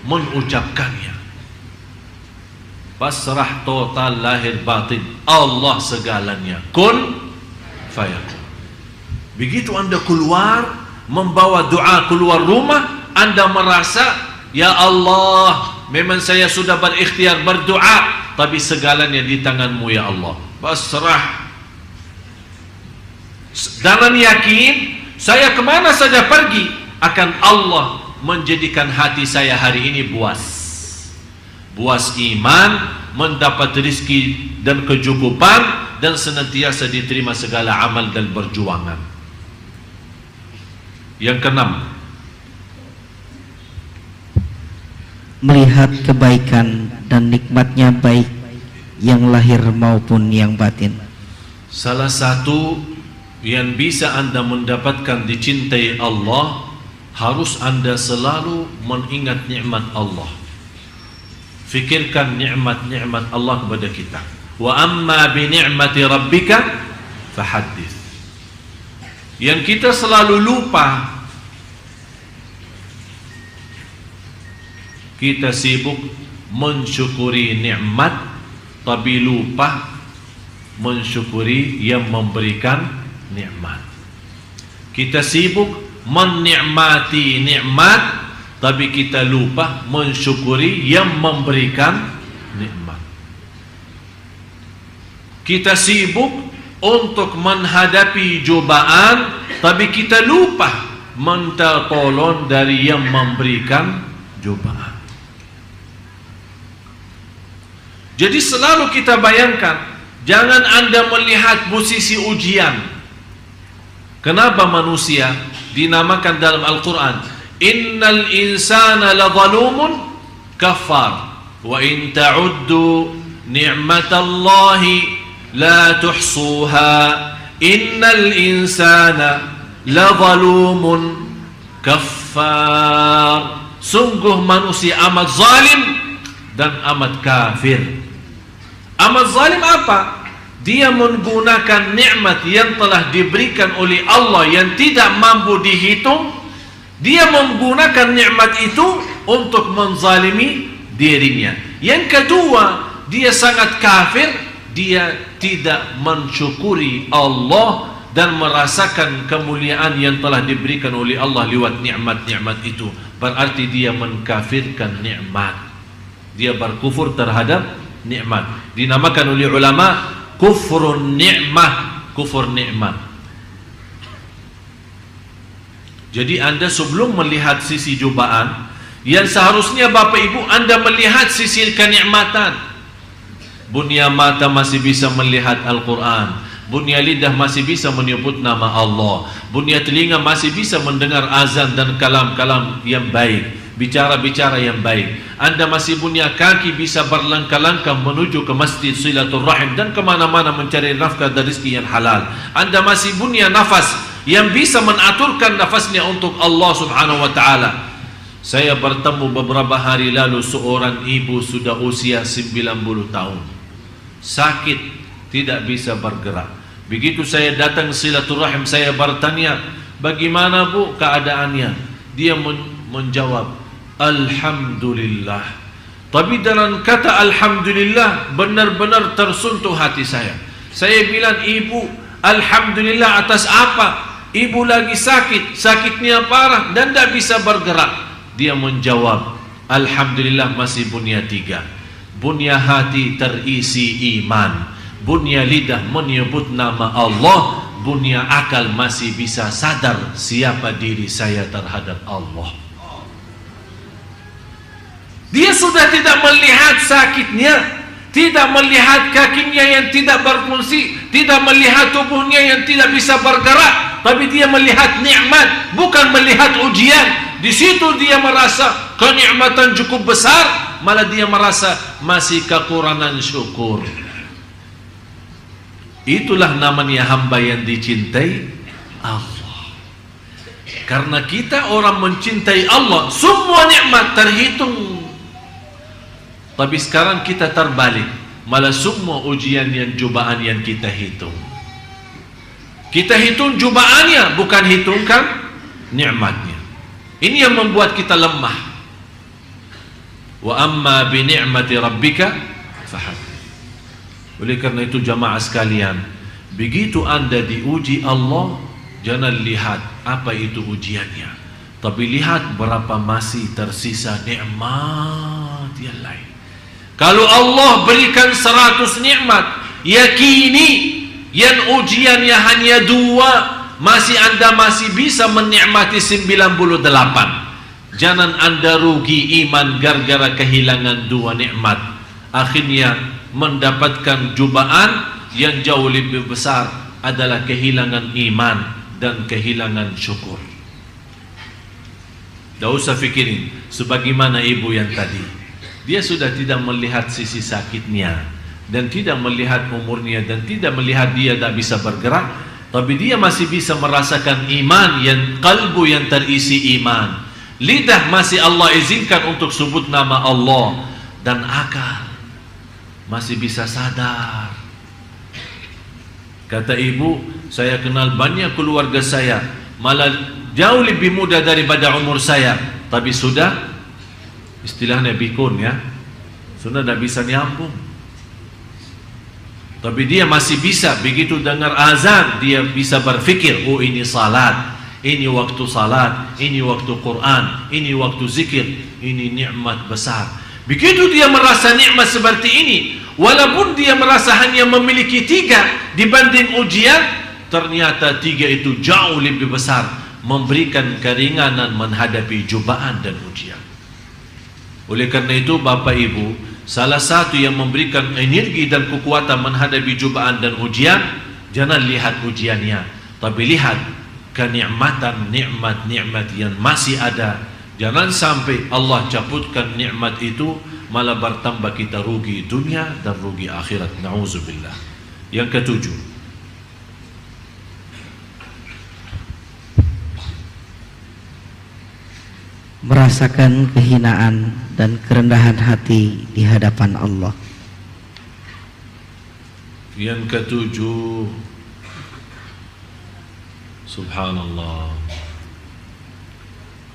mengucapkannya. Pasrah total lahir batin, Allah segalanya, kun fayakun. Begitu Anda keluar membawa doa keluar rumah, Anda merasa ya Allah, memang saya sudah berikhtiar berdoa, tapi segalanya di tangan-Mu ya Allah. Pasrah. Dengan yakin, saya kemana saja pergi, akan Allah menjadikan hati saya hari ini buas. Buas iman, mendapat rezeki dan kecukupan, dan senantiasa diterima segala amal dan perjuangan. Yang keenam, melihat kebaikan dan nikmatnya baik yang lahir maupun yang batin. Salah satu yang bisa Anda mendapatkan dicintai Allah, harus Anda selalu mengingat nikmat Allah. Fikirkan nikmat-nikmat Allah kepada kita. Wa amma bi ni'mati rabbika fahaddits. Yang kita selalu lupa, kita sibuk mensyukuri nikmat, tapi lupa mensyukuri yang memberikan nikmat. Kita sibuk menikmati nikmat, tapi kita lupa mensyukuri yang memberikan nikmat. Kita sibuk untuk menghadapi cobaan, tapi kita lupa minta tolong dari yang memberikan cobaan. Jadi selalu kita bayangkan, jangan Anda melihat posisi ujian. Kenapa manusia dinamakan dalam Al-Quran, innal insana ladzalumun kafar, wa in ta'uddu ni'matallahi la tuhsuha, innal insana ladzalumun kafar. Sungguh manusia amat zalim dan amat kafir. Amat zalim apa? Dia menggunakan nikmat yang telah diberikan oleh Allah yang tidak mampu dihitung. Dia menggunakan nikmat itu untuk menzalimi dirinya. Yang kedua, dia sangat kafir. Dia tidak mensyukuri Allah dan merasakan kemuliaan yang telah diberikan oleh Allah lewat nikmat-nikmat itu. Berarti dia mengkafirkan nikmat. Dia berkufur terhadap nikmat. Dinamakan oleh ulama kufrun ni'mah, kufur nikmat. Jadi Anda sebelum melihat sisi cobaan, yang seharusnya Bapak Ibu Anda melihat sisi kenikmatan. Bunia mata masih bisa melihat Al-Quran, bunia lidah masih bisa menyebut nama Allah, bunia telinga masih bisa mendengar azan dan kalam-kalam yang baik, bicara-bicara yang baik. Anda masih punya kaki bisa berlangkah-langkah menuju ke masjid silaturrahim dan kemana-mana mencari nafkah dan rezeki yang halal. Anda masih punya nafas yang bisa menaturkan nafasnya untuk Allah subhanahu wa ta'ala. Saya bertemu beberapa hari lalu seorang ibu sudah usia 90 tahun. Sakit, tidak bisa bergerak. Begitu saya datang silaturahim, saya bertanya, bagaimana bu keadaannya? Dia menjawab, Alhamdulillah. Tapi dalam kata Alhamdulillah benar-benar tersentuh hati saya. Saya bilang, ibu, Alhamdulillah atas apa? Ibu lagi sakit, sakitnya parah dan tidak bisa bergerak. Dia menjawab, Alhamdulillah masih bunya 3. Bunya hati terisi iman, bunya lidah menyebut nama Allah, bunya akal masih bisa sadar siapa diri saya terhadap Allah. Dia sudah tidak melihat sakitnya, tidak melihat kakinya yang tidak berfungsi, tidak melihat tubuhnya yang tidak bisa bergerak, tapi dia melihat nikmat, bukan melihat ujian. Di situ dia merasa kenikmatan cukup besar, malah dia merasa masih kekurangan syukur. Itulah namanya hamba yang dicintai Allah. Karena kita orang mencintai Allah, semua nikmat terhitung. Tapi sekarang kita terbalik, malah semua ujian yang cobaan yang kita hitung. Kita hitung cobaannya, bukan hitungkan nikmatnya. Ini yang membuat kita lemah. Wa amma bi ni'mati rabbika fahaddits. Oleh karena itu jamaah sekalian, begitu Anda diuji Allah, jangan lihat apa itu ujiannya, tapi lihat berapa masih tersisa nikmat yang lain. Kalau Allah berikan 100 nikmat, yakini yang ujiannya hanya 2, Anda masih bisa menikmati 98. Jangan Anda rugi iman gara-gara kehilangan 2 nikmat. Akhirnya mendapatkan cobaan yang jauh lebih besar adalah kehilangan iman dan kehilangan syukur. Tidak usah pikirin sebagaimana ibu yang tadi. Dia sudah tidak melihat sisi sakitnya dan tidak melihat umurnya dan tidak melihat dia tidak bisa bergerak, tapi dia masih bisa merasakan iman, yang kalbu yang terisi iman. Lidah masih Allah izinkan untuk sebut nama Allah, dan akal masih bisa sadar. Kata ibu, saya kenal banyak keluarga saya, malah jauh lebih muda daripada umur saya, tapi sudah istilahnya bikun ya, sudah tidak bisa nyambung. Tapi dia masih bisa, begitu dengar azan dia bisa berfikir, oh ini salat, ini waktu salat, ini waktu Quran, ini waktu zikir, ini nikmat besar. Begitu dia merasa nikmat seperti ini, walaupun dia merasa hanya memiliki 3 dibanding ujian, ternyata 3 itu jauh lebih besar, memberikan keringanan menghadapi cobaan dan ujian. Oleh karena itu Bapak Ibu, salah satu yang memberikan energi dan kekuatan menghadapi cobaan dan ujian, jangan lihat ujiannya, tapi lihat kenikmatan nikmat-nikmat yang masih ada. Jangan sampai Allah cabutkan nikmat itu, malah bertambah kita rugi dunia dan rugi akhirat. Na'udzubillah. Yang ketujuh, merasakan kehinaan dan kerendahan hati di hadapan Allah. Yang ketujuh, subhanallah,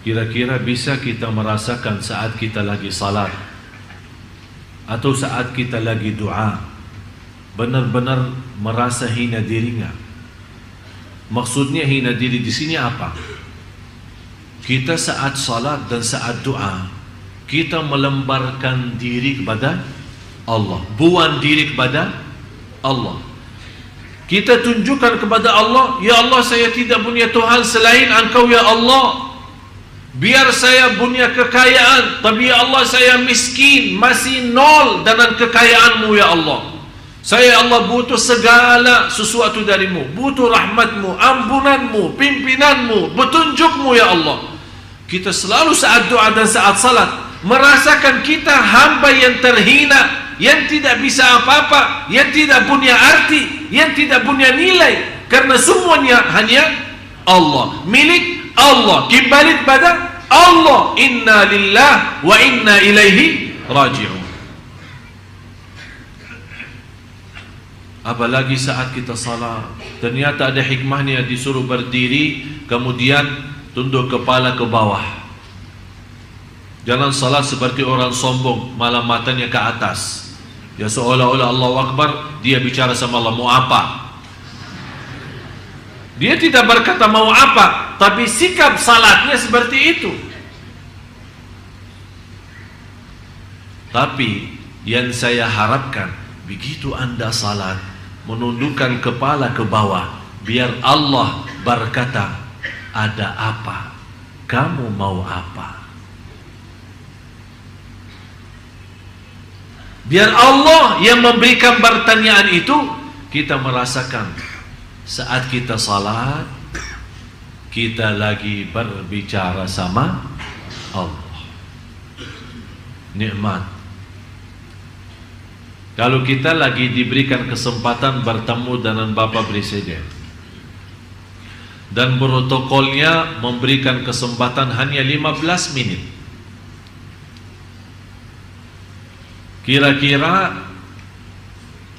kira-kira bisa kita merasakan saat kita lagi salat atau saat kita lagi doa, benar-benar merasa hina diri enggak? Maksudnya hina diri di sini apa? Kita saat salat dan saat doa, kita melemparkan diri kepada Allah, buang diri kepada Allah. Kita tunjukkan kepada Allah, ya Allah, saya tidak punya Tuhan selain Engkau ya Allah. Biar saya punya kekayaan, tapi ya Allah saya miskin, masih nol dengan kekayaan-Mu ya Allah. Saya Allah butuh segala sesuatu dari-Mu, butuh rahmat-Mu, ampunan-Mu, pimpinan-Mu, petunjuk-Mu ya Allah. Kita selalu saat doa dan saat salat merasakan kita hamba yang terhina, yang tidak bisa apa-apa, yang tidak punya arti, yang tidak punya nilai, karena semuanya hanya Allah, milik Allah, kembali kepada Allah, inna lillah wa inna ilaihi raji'un. Apalagi saat kita salat, ternyata ada hikmahnya, disuruh berdiri kemudian tunduk kepala ke bawah. Jangan salat seperti orang sombong, malah matanya ke atas. Ya seolah-olah Allahu Akbar, dia bicara sama Allah, mau apa? Dia tidak berkata mau apa, tapi sikap salatnya seperti itu. Tapi yang saya harapkan, begitu Anda salat, menundukkan kepala ke bawah, biar Allah berkata, ada apa? Kamu mau apa? Biar Allah yang memberikan pertanyaan itu, kita merasakan saat kita salat, kita lagi berbicara sama Allah. Nikmat. Kalau kita lagi diberikan kesempatan bertemu dengan Bapak Presiden dan protokolnya memberikan kesempatan hanya 15 menit, kira-kira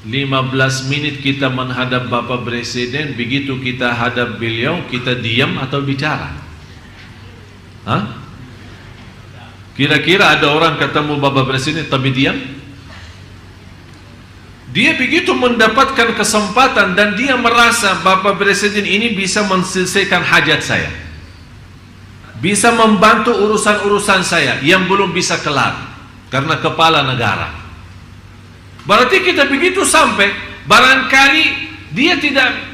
15 menit kita menghadap Bapak Presiden, begitu kita hadap beliau, kita diam atau bicara? Hah? Kira-kira ada orang ketemu Bapak Presiden tapi diam? Dia begitu mendapatkan kesempatan dan dia merasa Bapak Presiden ini bisa menyelesaikan hajat saya, bisa membantu urusan-urusan saya yang belum bisa kelar karena kepala negara. Berarti kita begitu sampai, barangkali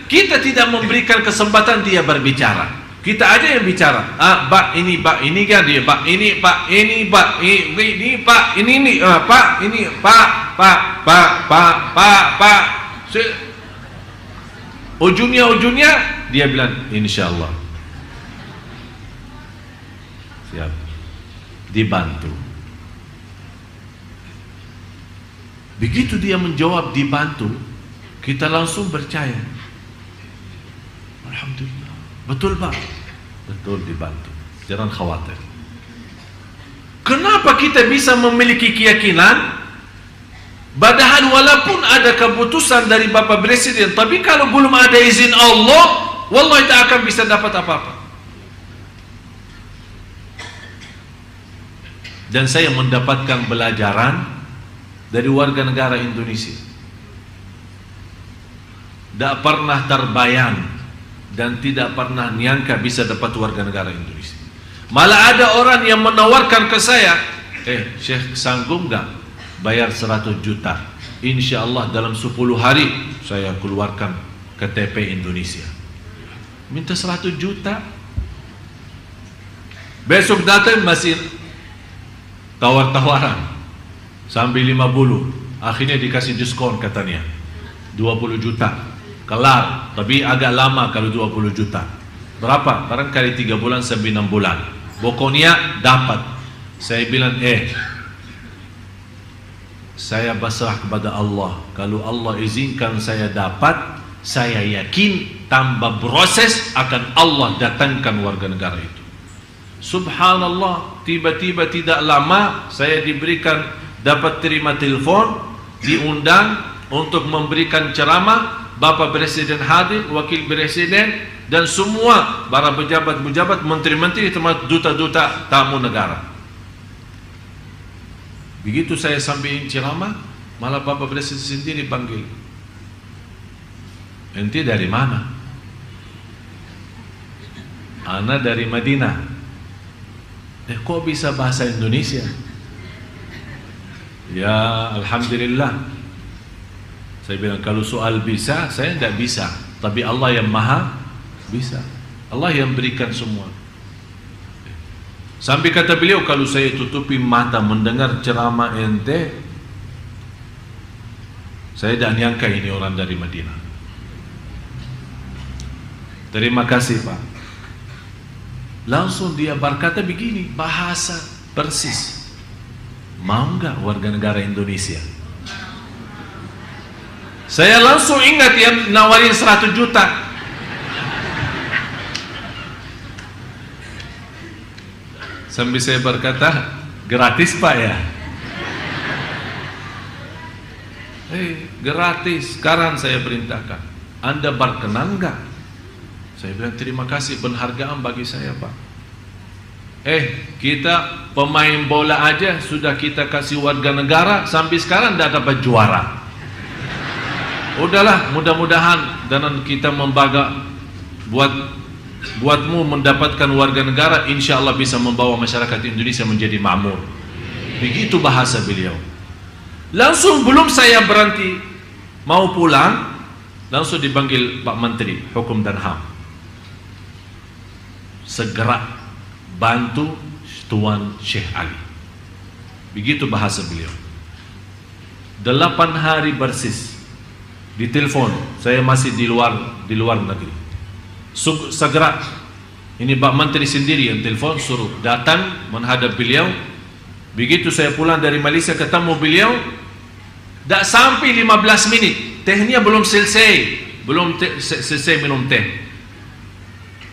kita tidak memberikan kesempatan dia berbicara. Kita aja yang bicara. Pak ini kan dia, Pak ini, Pak ini, Pak ini, Pak ini, Pak ini, Pak. Ujungnya dia bilang insyaallah. Siap. Dibantu. Begitu dia menjawab dibantu, kita langsung percaya. Alhamdulillah. Betul Pak? Betul, dibantu. Jangan khawatir. Kenapa kita bisa memiliki keyakinan? Padahal walaupun ada keputusan dari Bapak Presiden, tapi kalau belum ada izin Allah, wallahi tak akan bisa dapat apa-apa. Dan saya mendapatkan pelajaran dari warga negara Indonesia. Tak pernah terbayang dan tidak pernah nyangka bisa dapat warga negara Indonesia. Malah ada orang yang menawarkan ke saya, Syekh sanggup gak bayar 100 juta? Insya Allah dalam 10 hari saya keluarkan KTP Indonesia. Minta 100 juta. Besok datang masih tawar-tawaran sampai 50. Akhirnya dikasih diskon katanya 20 juta. Kelar, tapi agak lama kalau 20 juta. Berapa? Barangkali 3 bulan sampai 6 bulan. Pokoknya dapat. Saya bilang, saya pasrah kepada Allah. Kalau Allah izinkan saya dapat, saya yakin tanpa proses akan Allah datangkan warga negara itu. Subhanallah, tiba-tiba tidak lama saya dapat terima telepon, diundang untuk memberikan ceramah. Bapak Presiden hadir, Wakil Presiden, dan semua para pejabat-pejabat, menteri-menteri, termasuk duta-duta tamu negara. Begitu saya sampaikan ceramah, malah Bapak Presiden sendiri panggil. Ente dari mana? Ana dari Madinah. Kok bisa bahasa Indonesia? Ya Alhamdulillah. Saya bilang kalau soal bisa, saya tidak bisa, tapi Allah yang maha bisa. Allah yang berikan semua. Sampai kata beliau, kalau saya tutupi mata mendengar ceramah ente, saya tidak nyangka ini orang dari Madinah. Terima kasih Pak. Langsung dia berkata begini, bahasa persis. Mau nggak warga negara Indonesia? Saya langsung ingat yang nawarin 100 juta. Sambil saya berkata, gratis Pak ya? Gratis. Sekarang saya perintahkan, Anda berkenan enggak? Saya bilang terima kasih, penghargaan bagi saya Pak. Kita pemain bola aja sudah kita kasih warga negara, sampai sekarang tidak dapat juara. Udahlah, mudah-mudahan dengan kita membaga buatmu mendapatkan warga negara, insya Allah bisa membawa masyarakat Indonesia menjadi makmur. Begitu bahasa beliau. Langsung belum saya berhenti mau pulang, langsung dipanggil Pak Menteri Hukum dan HAM. Segera bantu Tuan Syekh Ali. Begitu bahasa beliau. 8 hari persis ditelepon, saya masih di luar negeri. Segera, ini Pak Menteri sendiri yang telepon, suruh datang menghadap beliau. Begitu saya pulang dari Malaysia ketemu beliau, tak sampai 15 menit, tehnya belum selesai minum teh.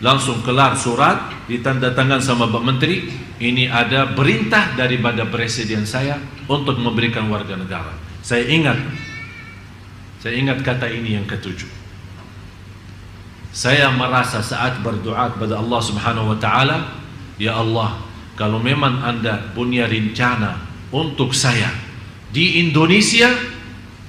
Langsung kelar surat, ditandatangan sama Pak Menteri, ini ada perintah daripada presiden saya untuk memberikan warga negara. Saya ingat kata ini yang ketujuh. Saya merasa saat berdoa kepada Allah Subhanahu wa taala, ya Allah, kalau memang Anda punya rencana untuk saya di Indonesia,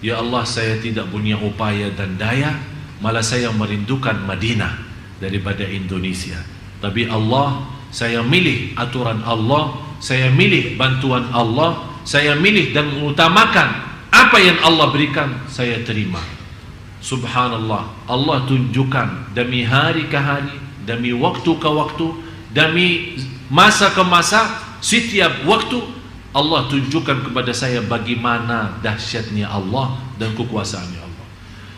ya Allah, saya tidak punya upaya dan daya, malah saya merindukan Madinah daripada Indonesia. Tapi Allah, saya milih aturan Allah, saya milih bantuan Allah, saya milih dan mengutamakan apa yang Allah berikan, saya terima. Subhanallah, Allah tunjukkan demi hari ke hari, demi waktu ke waktu, demi masa ke masa, setiap waktu Allah tunjukkan kepada saya bagaimana dahsyatnya Allah dan kekuasaannya Allah.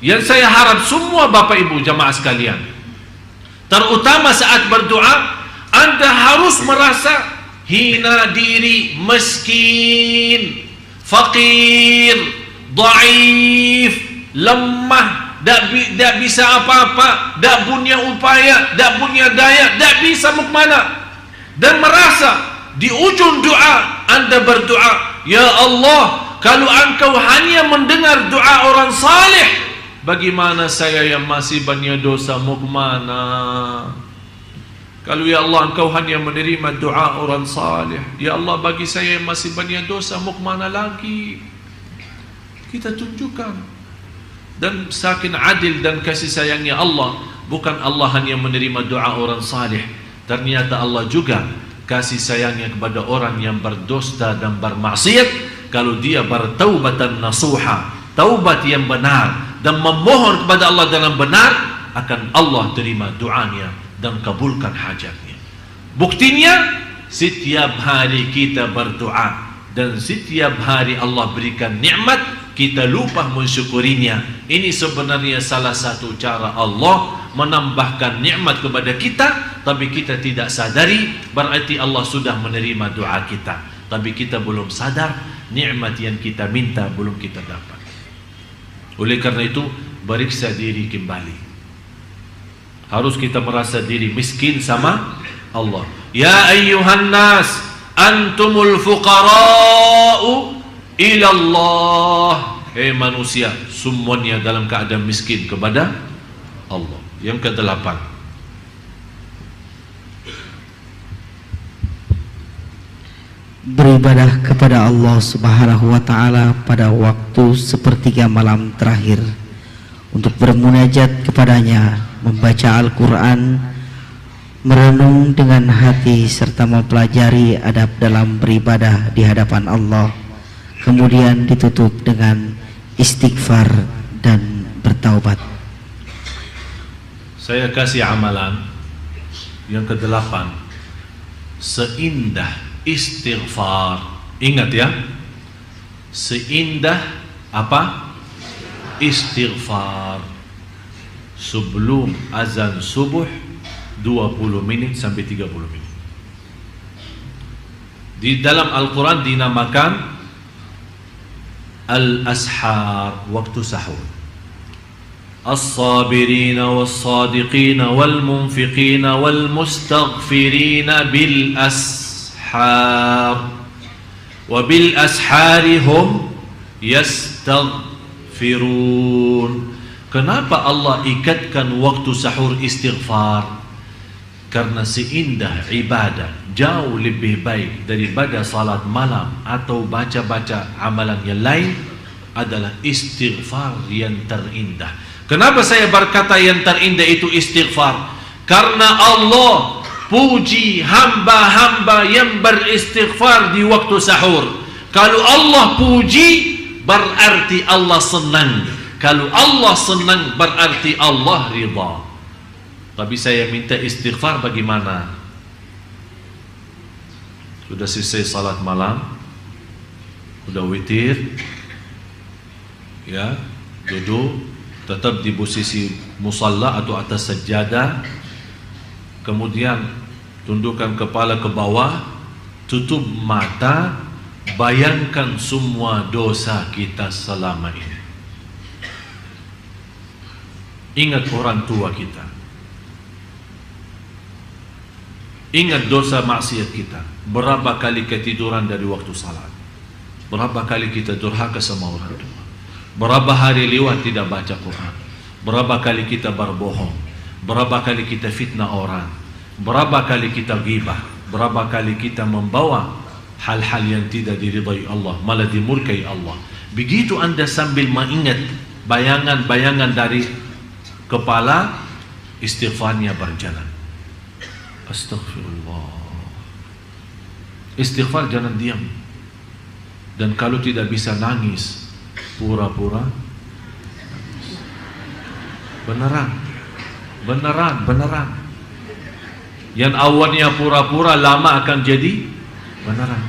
Yang saya harap semua Bapak Ibu jamaah sekalian, terutama saat berdoa, Anda harus merasa hina diri, miskin, fakir, dhaif, lemah, tak bisa apa-apa, tak punya upaya, tak punya daya, tak bisa mau kemana, dan merasa di ujung doa Anda berdoa, ya Allah, kalau Engkau hanya mendengar doa orang saleh, bagaimana saya yang masih banyak dosa mau kemana? Kalau ya Allah Engkau hanya menerima doa orang saleh, ya Allah bagi saya yang masih banyak dosa mau kemana lagi? Kita tunjukkan. Dan saking adil dan kasih sayangnya Allah, bukan Allah hanya menerima doa orang saleh, ternyata Allah juga kasih sayangnya kepada orang yang berdosa dan bermaksiat. Kalau dia bertaubatan nasuha, taubat yang benar, dan memohon kepada Allah dengan benar, akan Allah terima doanya dan kabulkan hajatnya. Buktinya, setiap hari kita berdoa, dan setiap hari Allah berikan nikmat, kita lupa mensyukurinya. Ini sebenarnya salah satu cara Allah menambahkan nikmat kepada kita, tapi kita tidak sadari, berarti Allah sudah menerima doa kita, tapi kita belum sadar nikmat yang kita minta belum kita dapat. Oleh karena itu, periksa diri kembali. Harus kita merasa diri miskin sama Allah. Ya ayyuhan nas, antumul fuqara'u ila Allah. Manusia, semuanya dalam keadaan miskin kepada Allah. Yang ke-8, beribadah kepada Allah Subhanahu wa ta'ala pada waktu sepertiga malam terakhir, untuk bermunajat kepadanya, membaca Al-Quran, merenung dengan hati, serta mempelajari adab dalam beribadah di hadapan Allah. Kemudian ditutup dengan istighfar dan bertaubat. Saya kasih amalan yang ke-8, seindah istighfar. Ingat ya, seindah apa? Istighfar. Sebelum azan subuh 20 menit sampai 30 menit. Di dalam Al-Quran dinamakan al-ashar, waktu sahur. As-sabirina was-sadiqina wal-munfiqina wal-mustaghfirina bil-ashar. ashar wa bil ashari hum yastaghfirun. Kenapa Allah ikatkan waktu sahur istighfar? Karena seindah ibadah jauh lebih baik daripada salat malam atau baca-baca amalan yang lain adalah istighfar yang terindah. Kenapa saya berkata yang terindah itu istighfar? Karena Allah puji hamba-hamba yang beristighfar di waktu sahur. Kalau Allah puji berarti Allah senang. Kalau Allah senang berarti Allah ridha. Tapi saya minta istighfar bagaimana? Sudah selesai salat malam, sudah witir, ya, duduk tetap di posisi musalla atau atas sajadah, kemudian tundukkan kepala ke bawah, tutup mata, bayangkan semua dosa kita selama ini. Ingat orang tua kita, ingat dosa maksiat kita. Berapa kali ketiduran dari waktu salat, berapa kali kita durhaka sama orang tua, berapa hari lewat tidak baca Quran, berapa kali kita berbohong, berapa kali kita fitnah orang, berapa kali kita ghibah, berapa kali kita membawa hal-hal yang tidak diridai Allah, malah dimurkai Allah. Begitu Anda sambil mengingat bayangan-bayangan dari kepala, istighfarnya berjalan. Astaghfirullah. Istighfar jangan diam. Dan kalau tidak bisa nangis, pura-pura nangis. Beneran. Yang awalnya pura-pura lama akan jadi beneran.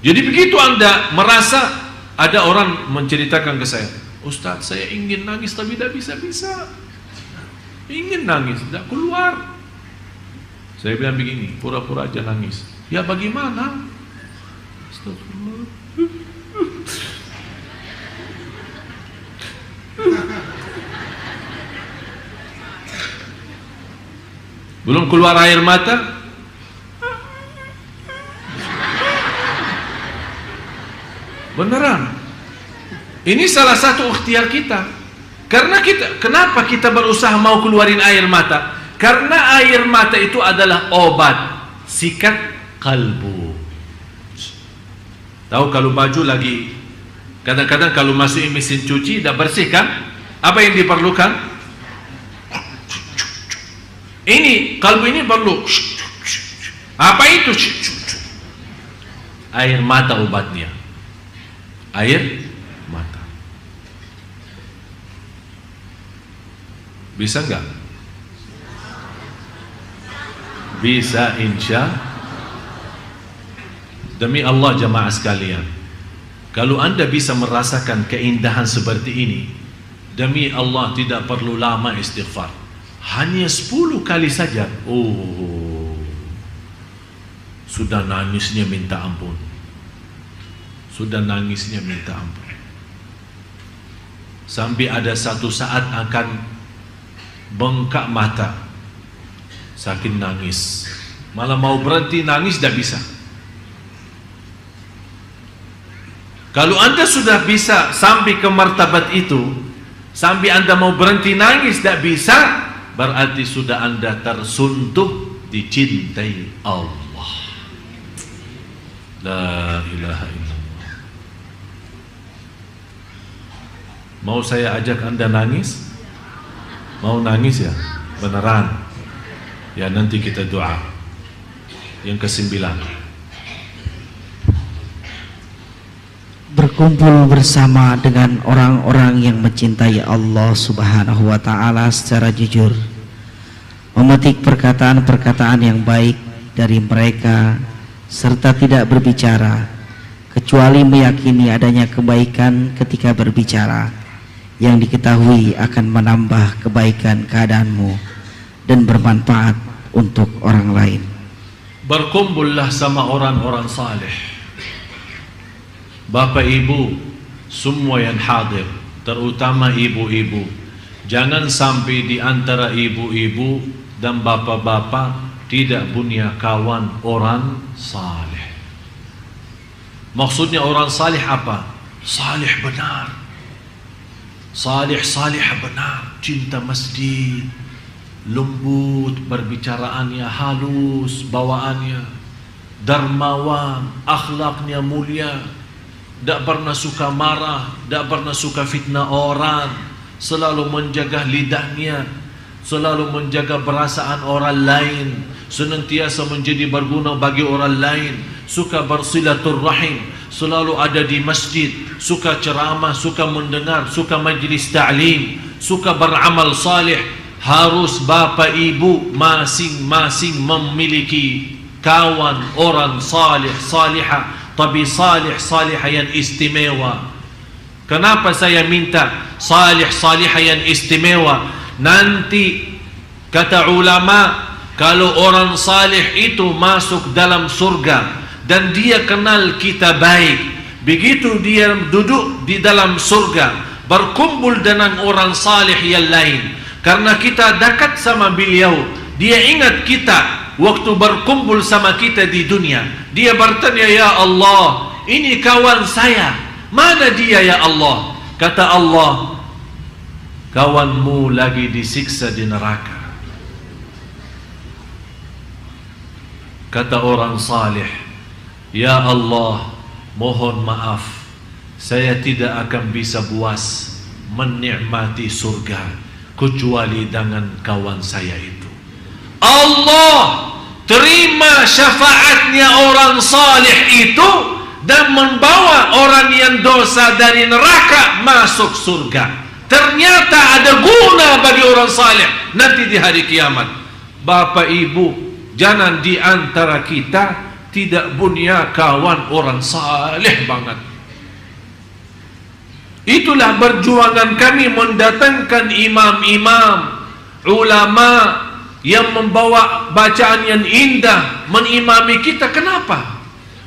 Jadi begitu Anda merasa ada orang menceritakan ke saya, Ustaz, saya ingin nangis tapi tidak bisa-bisa. Ingin nangis, tidak keluar. Saya bilang begini, pura-pura aja nangis. Ya bagaimana? Astagfirullah. Belum keluar air mata, beneran. Ini salah satu ikhtiar kita. Kenapa kita berusaha mau keluarin air mata? Karena air mata itu adalah obat sikat kalbu. Tahu kalau baju lagi, kadang-kadang kalau masuk mesin cuci tidak bersih kan? Apa yang diperlukan? Ini kalbu ini perlu. Apa itu? Air mata obatnya. Air mata. Bisa enggak? Bisa, insya. Demi Allah jamaah sekalian, kalau Anda bisa merasakan keindahan seperti ini, demi Allah tidak perlu lama istighfar. Hanya 10 kali saja, sudah nangisnya minta ampun. Sudah nangisnya minta ampun. Sampai ada satu saat akan bengkak mata, saking nangis, malah mau berhenti nangis tidak bisa. Kalau Anda sudah bisa sampai ke martabat itu, sampai Anda mau berhenti nangis tidak bisa, berarti sudah Anda tersuntuh dicintai Allah. La ilaha illallah. Mau saya ajak Anda nangis? Mau nangis ya? Beneran? Ya nanti kita doa. Yang ke-9, berkumpul bersama dengan orang-orang yang mencintai Allah Subhanahu wa Ta'ala secara jujur, memetik perkataan-perkataan yang baik dari mereka, serta tidak berbicara kecuali meyakini adanya kebaikan ketika berbicara, yang diketahui akan menambah kebaikan keadaanmu dan bermanfaat untuk orang lain. Berkumpullah sama orang-orang saleh. Bapak ibu semua yang hadir, terutama ibu-ibu, jangan sampai di antara ibu-ibu dan bapak-bapak tidak punya kawan orang saleh. Maksudnya orang saleh apa? Saleh benar, saleh benar, cinta masjid, lembut perbicaraannya, halus bawaannya, dermawan, akhlaknya mulia, tak pernah suka marah, tak pernah suka fitnah orang, selalu menjaga lidahnya, selalu menjaga perasaan orang lain, senantiasa menjadi berguna bagi orang lain, suka bersilaturrahim, selalu ada di masjid, suka ceramah, suka mendengar, suka majlis ta'lim, suka beramal salih. Harus bapa ibu masing-masing memiliki kawan orang salih salihah, tapi salih salihah yang istimewa. Kenapa saya minta salih salihah yang istimewa? Nanti kata ulama, kalau orang salih itu masuk dalam surga dan dia kenal kita baik, begitu dia duduk di dalam surga berkumpul dengan orang salih yang lain, karena kita dekat sama beliau, dia ingat kita waktu berkumpul sama kita di dunia. Dia bertanya, ya Allah, ini kawan saya, mana dia ya Allah? Kata Allah, kawanmu lagi disiksa di neraka. Kata orang salih, ya Allah, mohon maaf, saya tidak akan bisa puas menikmati surga kecuali dengan kawan saya itu. Allah terima syafaatnya orang salih itu dan membawa orang yang dosa dari neraka masuk surga. Ternyata ada guna bagi orang salih nanti di hari kiamat. Bapak ibu, jangan di antara kita tidak punya kawan orang salih banget. Itulah perjuangan kami mendatangkan imam-imam, ulama yang membawa bacaan yang indah, mengimami kita. Kenapa?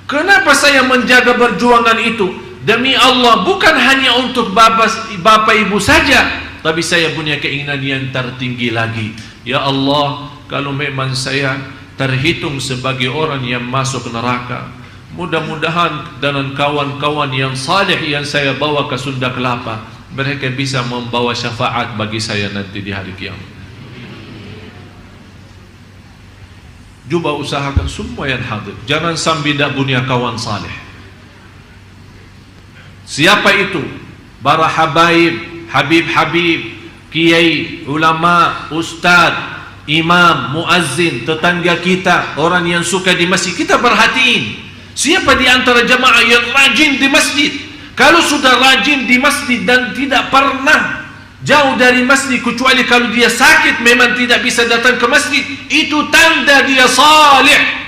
Kenapa saya menjaga perjuangan itu? Demi Allah, bukan hanya untuk bapak ibu saja, tapi saya punya keinginan yang tertinggi lagi. Ya Allah, kalau memang saya terhitung sebagai orang yang masuk neraka, mudah-mudahan dengan kawan-kawan yang saleh yang saya bawa ke Sunda Kelapa, mereka bisa membawa syafaat bagi saya nanti di hari kiamat. Cuba usahakan semua yang hadir, jangan sampai tidak punya kawan saleh. Siapa itu? Para habaib, habib-habib, kiai, ulama, ustaz, imam, muazzin, tetangga kita, orang yang suka di masjid. Kita perhatiin siapa di antara jamaah yang rajin di masjid. Kalau sudah rajin di masjid dan tidak pernah jauh dari masjid, kecuali kalau dia sakit memang tidak bisa datang ke masjid, itu tanda dia salih.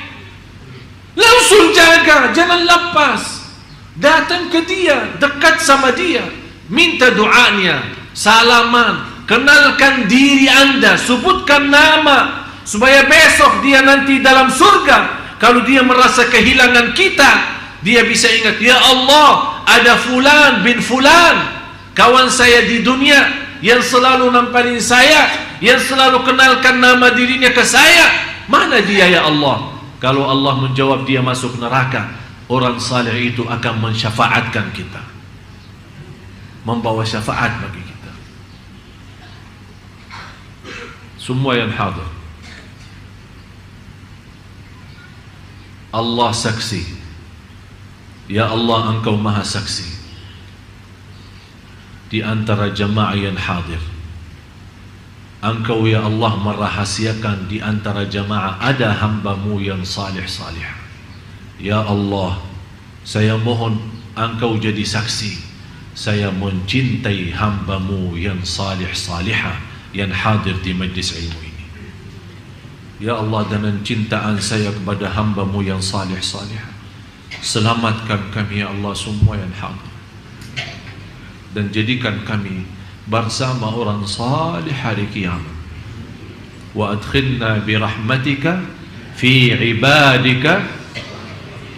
Langsung jaga, jangan lepas, datang ke dia, dekat sama dia, minta doanya, salaman, kenalkan diri anda, sebutkan nama, supaya besok dia nanti dalam surga, kalau dia merasa kehilangan kita, dia bisa ingat, ya Allah, ada fulan bin fulan, kawan saya di dunia, yang selalu namparin saya, yang selalu kenalkan nama dirinya ke saya. Mana dia ya Allah? Kalau Allah menjawab dia masuk neraka, orang saleh itu akan mensyafaatkan kita, membawa syafaat bagi kita. Semua yang hadir, Allah saksi. Ya Allah, Engkau maha saksi. Di antara jamaah yang hadir, Engkau ya Allah merahasiakan di antara jamaah ada hamba-Mu yang salih-salih. Ya Allah, saya mohon Engkau jadi saksi, saya mencintai hamba-Mu yang salih-salihah yang hadir di majlis ilmu ini. Ya Allah, dengan cintaan saya kepada hamba-Mu yang salih-salih, selamatkan kami ya Allah semua yang hadir, dan jadikan kami bersama orang salih hari kiamat. Wa adkhilna bi rahmatika fi ibadika.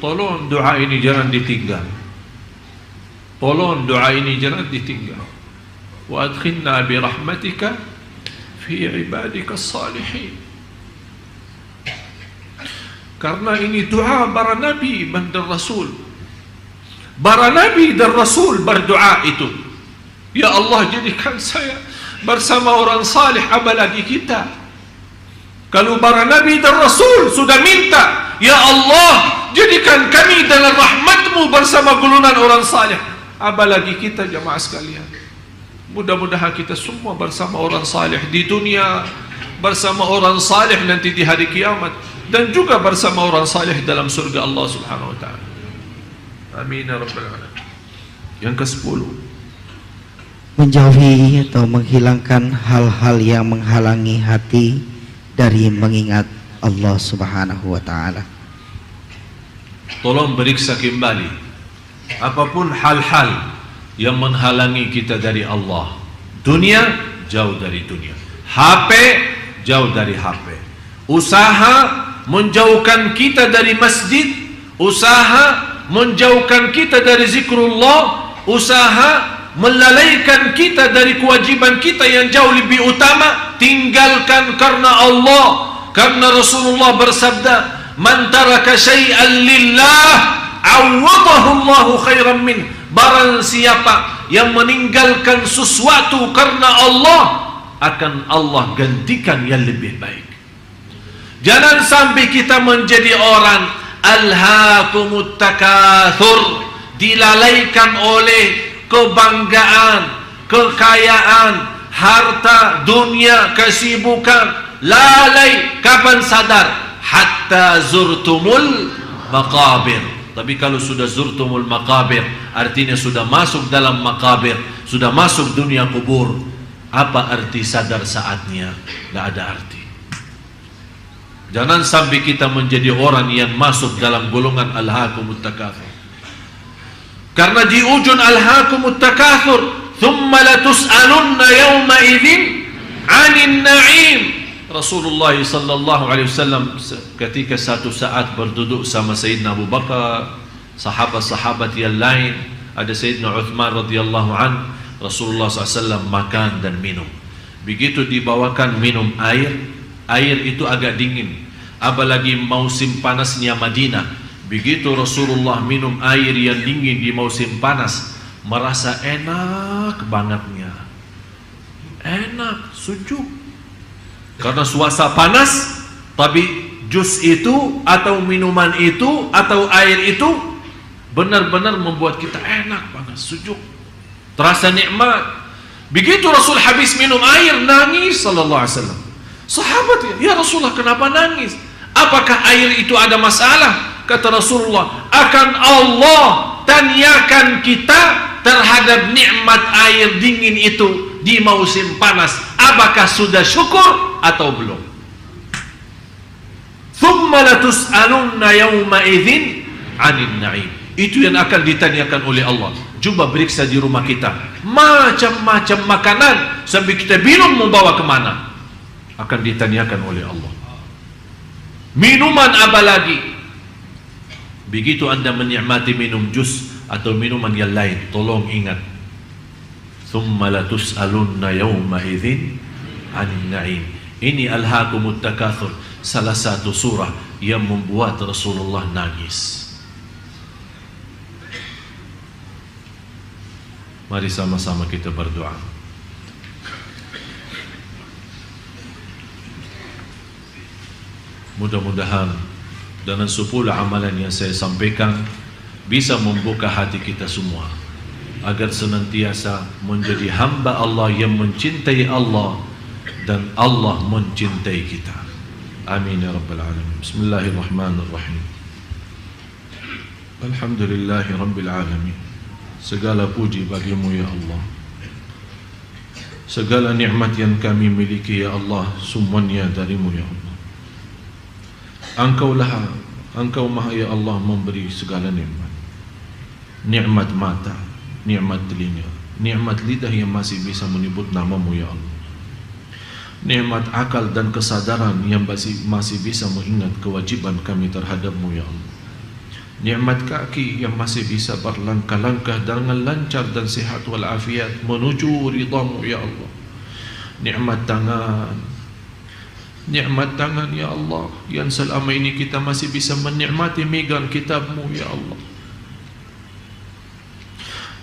Tolong doa ini jangan ditinggal. Tolong doa ini jangan ditinggal. Wa adkhilna bi rahmatika fi ibadika salihin. Karena ini doa para nabi dan rasul. Para nabi dan rasul berdoa itu, ya Allah, jadikan saya bersama orang salih, apalagi kita. Kalau para nabi dan rasul sudah minta, ya Allah, jadikan kami dalam rahmatmu bersama golongan orang salih, apalagi kita jamaah sekalian. Mudah-mudahan kita semua bersama orang salih di dunia, bersama orang salih nanti di hari kiamat, dan juga bersama orang salih dalam surga Allah Subhanahu wa taala. Amin ya rabbal alamin. Yang ke-10, menjauhi atau menghilangkan hal-hal yang menghalangi hati dari mengingat Allah Subhanahu wa taala. Tolong periksa kembali apapun hal-hal yang menghalangi kita dari Allah. Dunia, jauh dari dunia. HP, jauh dari HP. Usaha menjauhkan kita dari masjid, usaha menjauhkan kita dari zikrullah, usaha melalaikan kita dari kewajiban kita yang jauh lebih utama, tinggalkan karena Allah. Karena Rasulullah bersabda, man taraka syai'an lillah awadahu Allahu khairan min. Barang siapa yang meninggalkan sesuatu karena Allah, akan Allah gantikan yang lebih baik. Jangan sampai kita menjadi orang alhaakumut takatsur, dilalaikan oleh kebanggaan, kekayaan, harta, dunia, kesibukan. Lalai, kapan sadar? Hatta zurtumul maqabir. Tapi kalau sudah zurtumul maqabir, artinya sudah masuk dalam maqabir, sudah masuk dunia kubur. Apa arti sadar saatnya? Tidak ada arti. Jangan sampai kita menjadi orang yang masuk dalam golongan alhaakumut takatsur. Karena di ujung alhaakumut takatsur, thumma latus'alunna yawma idzin 'anil na'im. Rasulullah sallallahu alaihi wasallam ketika satu saat berduduk sama Sayyidina Abu Bakar, sahabat-sahabat yang lain, ada Sayyidina Uthman radhiyallahu an, Rasulullah SAW makan dan minum. Begitu dibawakan minum air, air itu agak dingin, apalagi musim panasnya Madinah. Begitu Rasulullah minum air yang dingin di musim panas, merasa enak bangetnya, enak, sejuk. Karena suasana panas, tapi jus itu atau minuman itu atau air itu benar-benar membuat kita enak banget, sejuk, terasa nikmat. Begitu Rasul habis minum air, nangis sallallahu alaihi wasallam. Sahabat, ya Rasulullah, kenapa nangis? Apakah air itu ada masalah? Kata Rasulullah, akan Allah tanyakan kita terhadap nikmat air dingin itu di musim panas. Apakah sudah syukur atau belum? Thumma latus'alunna yawma idzin 'anil na'im. Itu yang akan ditanyakan oleh Allah. Coba periksa di rumah kita, macam-macam makanan sampai kita bingung mau bawa kemana, akan ditanyakan oleh Allah. Minuman apa lagi? Begitu anda menikmati minum jus atau minuman yang lain, tolong ingat, thumma latus'alunna yawma idzin 'anil na'im. Ini alhaakumut takatsur, salah satu surah yang membuat Rasulullah nangis. Mari sama-sama kita berdoa. Mudah-mudahan dengan 10 amalan yang saya sampaikan bisa membuka hati kita semua agar senantiasa menjadi hamba Allah yang mencintai Allah dan Allah mencintai kita. Amin ya rabbal alamin. Bismillahirrahmanirrahim. Alhamdulillahi rabbil alamin. Segala puji bagimu ya Allah. Segala nikmat yang kami miliki ya Allah, semuanya darimu ya Allah. Engkau maha ya Allah memberi segala nikmat. Nikmat mata, nikmat telinga, nikmat lidah yang masih bisa menyebut namamu ya Allah. Nikmat akal dan kesadaran yang masih bisa mengingat kewajiban kami terhadapmu ya Allah. Nikmat kaki yang masih bisa berlangkah-langkah dengan lancar dan sihat walafiat menuju ridhamu ya Allah. Nikmat tangan Nikmat tangan ya Allah, yang selama ini kita masih bisa menikmati megang kitab-Mu ya Allah.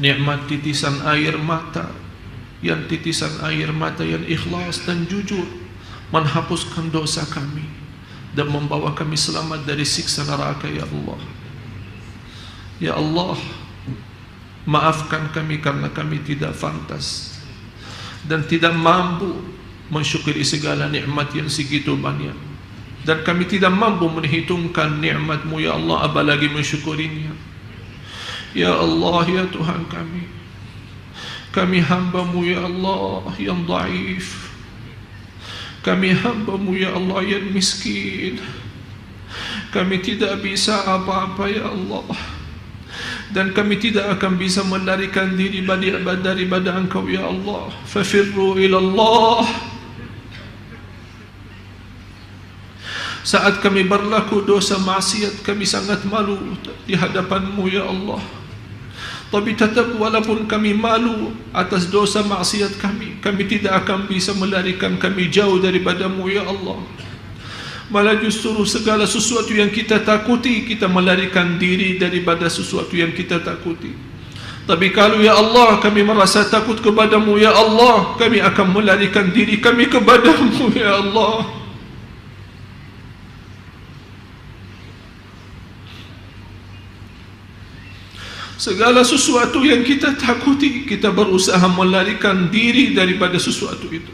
Nikmat titisan air mata, yang titisan air mata yang ikhlas dan jujur menghapuskan dosa kami dan membawa kami selamat dari siksa neraka ya Allah. Ya Allah, maafkan kami karena kami tidak pantas dan tidak mampu mensyukuri segala nikmat yang segitu banyak, dan kami tidak mampu menghitungkan nikmat-Mu ya Allah, apalagi mensyukurinya. Ya Allah, ya Tuhan kami hamba-Mu ya Allah yang dhaif, kami hamba-Mu ya Allah yang miskin, kami tidak bisa apa-apa ya Allah, dan kami tidak akan bisa melarikan diri daripada Engkau ya Allah. Fafirru ilallah. Saat kami berlaku dosa maksiat, kami sangat malu di hadapan-Mu ya Allah. Tapi tetap walaupun kami malu atas dosa maksiat kami tidak akan bisa melarikan kami jauh daripada-Mu ya Allah. Malah justru segala sesuatu yang kita takuti, kita melarikan diri daripada sesuatu yang kita takuti. Tapi kalau ya Allah kami merasa takut kepada-Mu ya Allah, kami akan melarikan diri kami kepada-Mu ya Allah. Segala sesuatu yang kita takuti, kita berusaha melarikan diri daripada sesuatu itu.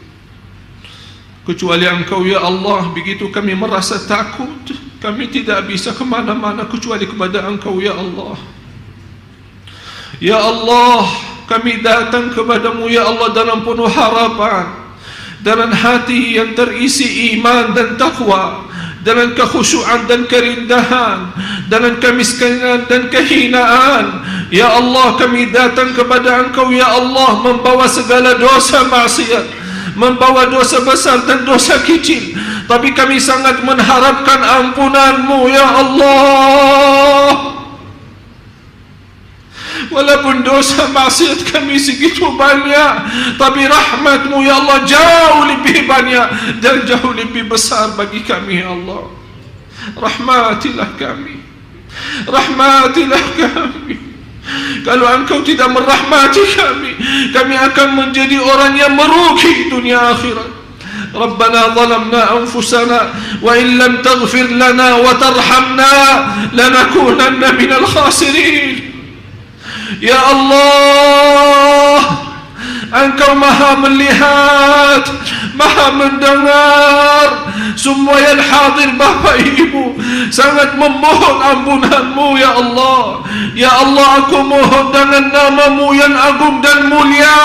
Kecuali Engkau ya Allah, begitu kami merasa takut, kami tidak bisa kemana-mana kecuali kepada Engkau ya Allah. Ya Allah, kami datang kepada-Mu ya Allah dalam penuh harapan, dengan hati yang terisi iman dan taqwa, dengan kekhusyuan dan kerindahan, dengan kemiskinan dan kehinaan. Ya Allah, kami datang kepada Engkau ya Allah membawa segala dosa maksiat, membawa dosa besar dan dosa kecil, tapi kami sangat mengharapkan ampunan-Mu ya Allah. Walaupun dosa maksiat kami segitu banyak, tapi rahmat-Mu ya Allah jauh lebih banyak dan jauh lebih besar bagi kami ya Allah. Rahmatilah kami, rahmatilah kami. Kalau Engkau tidak merahmati kami akan menjadi orang yang merugi dunia akhirat. Rabbana zalamna anfusana wa in lam taghfir lana wa tarhamna lanakunanna minal khasirin. Ya Allah, Engkau maha melihat, maha mendengar. Semua yang hadir Bapak Ibu sangat memohon ampunan-Mu ya Allah. Ya Allah, aku mohon dengan nama-Mu yang agung dan mulia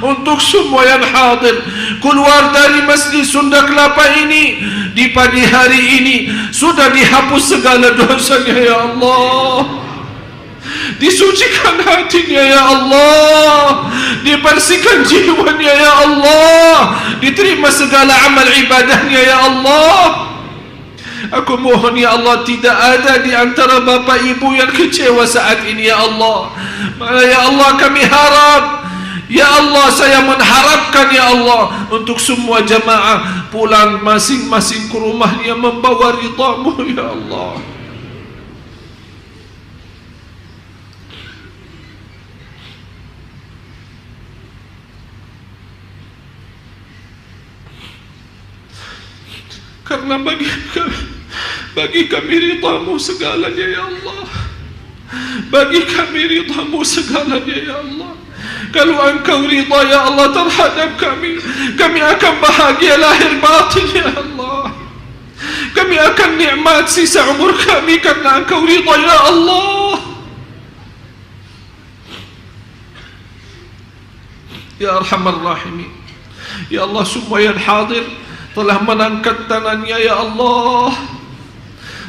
untuk semua yang hadir keluar dari Masjid Sunda Kelapa ini di pagi hari ini, sudah dihapus segala dosanya ya Allah. Disucikan hatinya ya Allah, dibersihkan jiwanya ya Allah, diterima segala amal ibadahnya ya Allah. Aku mohon ya Allah, tidak ada di antara Bapak Ibu yang kecewa saat ini ya Allah. Malah ya Allah kami harap, ya Allah saya mengharapkan ya Allah untuk semua jamaah pulang masing-masing ke rumahnya membawa ridha-Mu ya Allah. Karena bagi kami ridha-Mu segalanya ya Allah. Bagi kami ridha-Mu segalanya ya Allah. Kalau Engkau ridha ya Allah terhadap kami akan bahagia lahir batin ya Allah. Kami akan nikmat sisa umur kami karena Engkau ridha ya Allah. Ya Arhamar Rahimin, ya Allah, semua yang hadir telah mengangkat tangannya ya Allah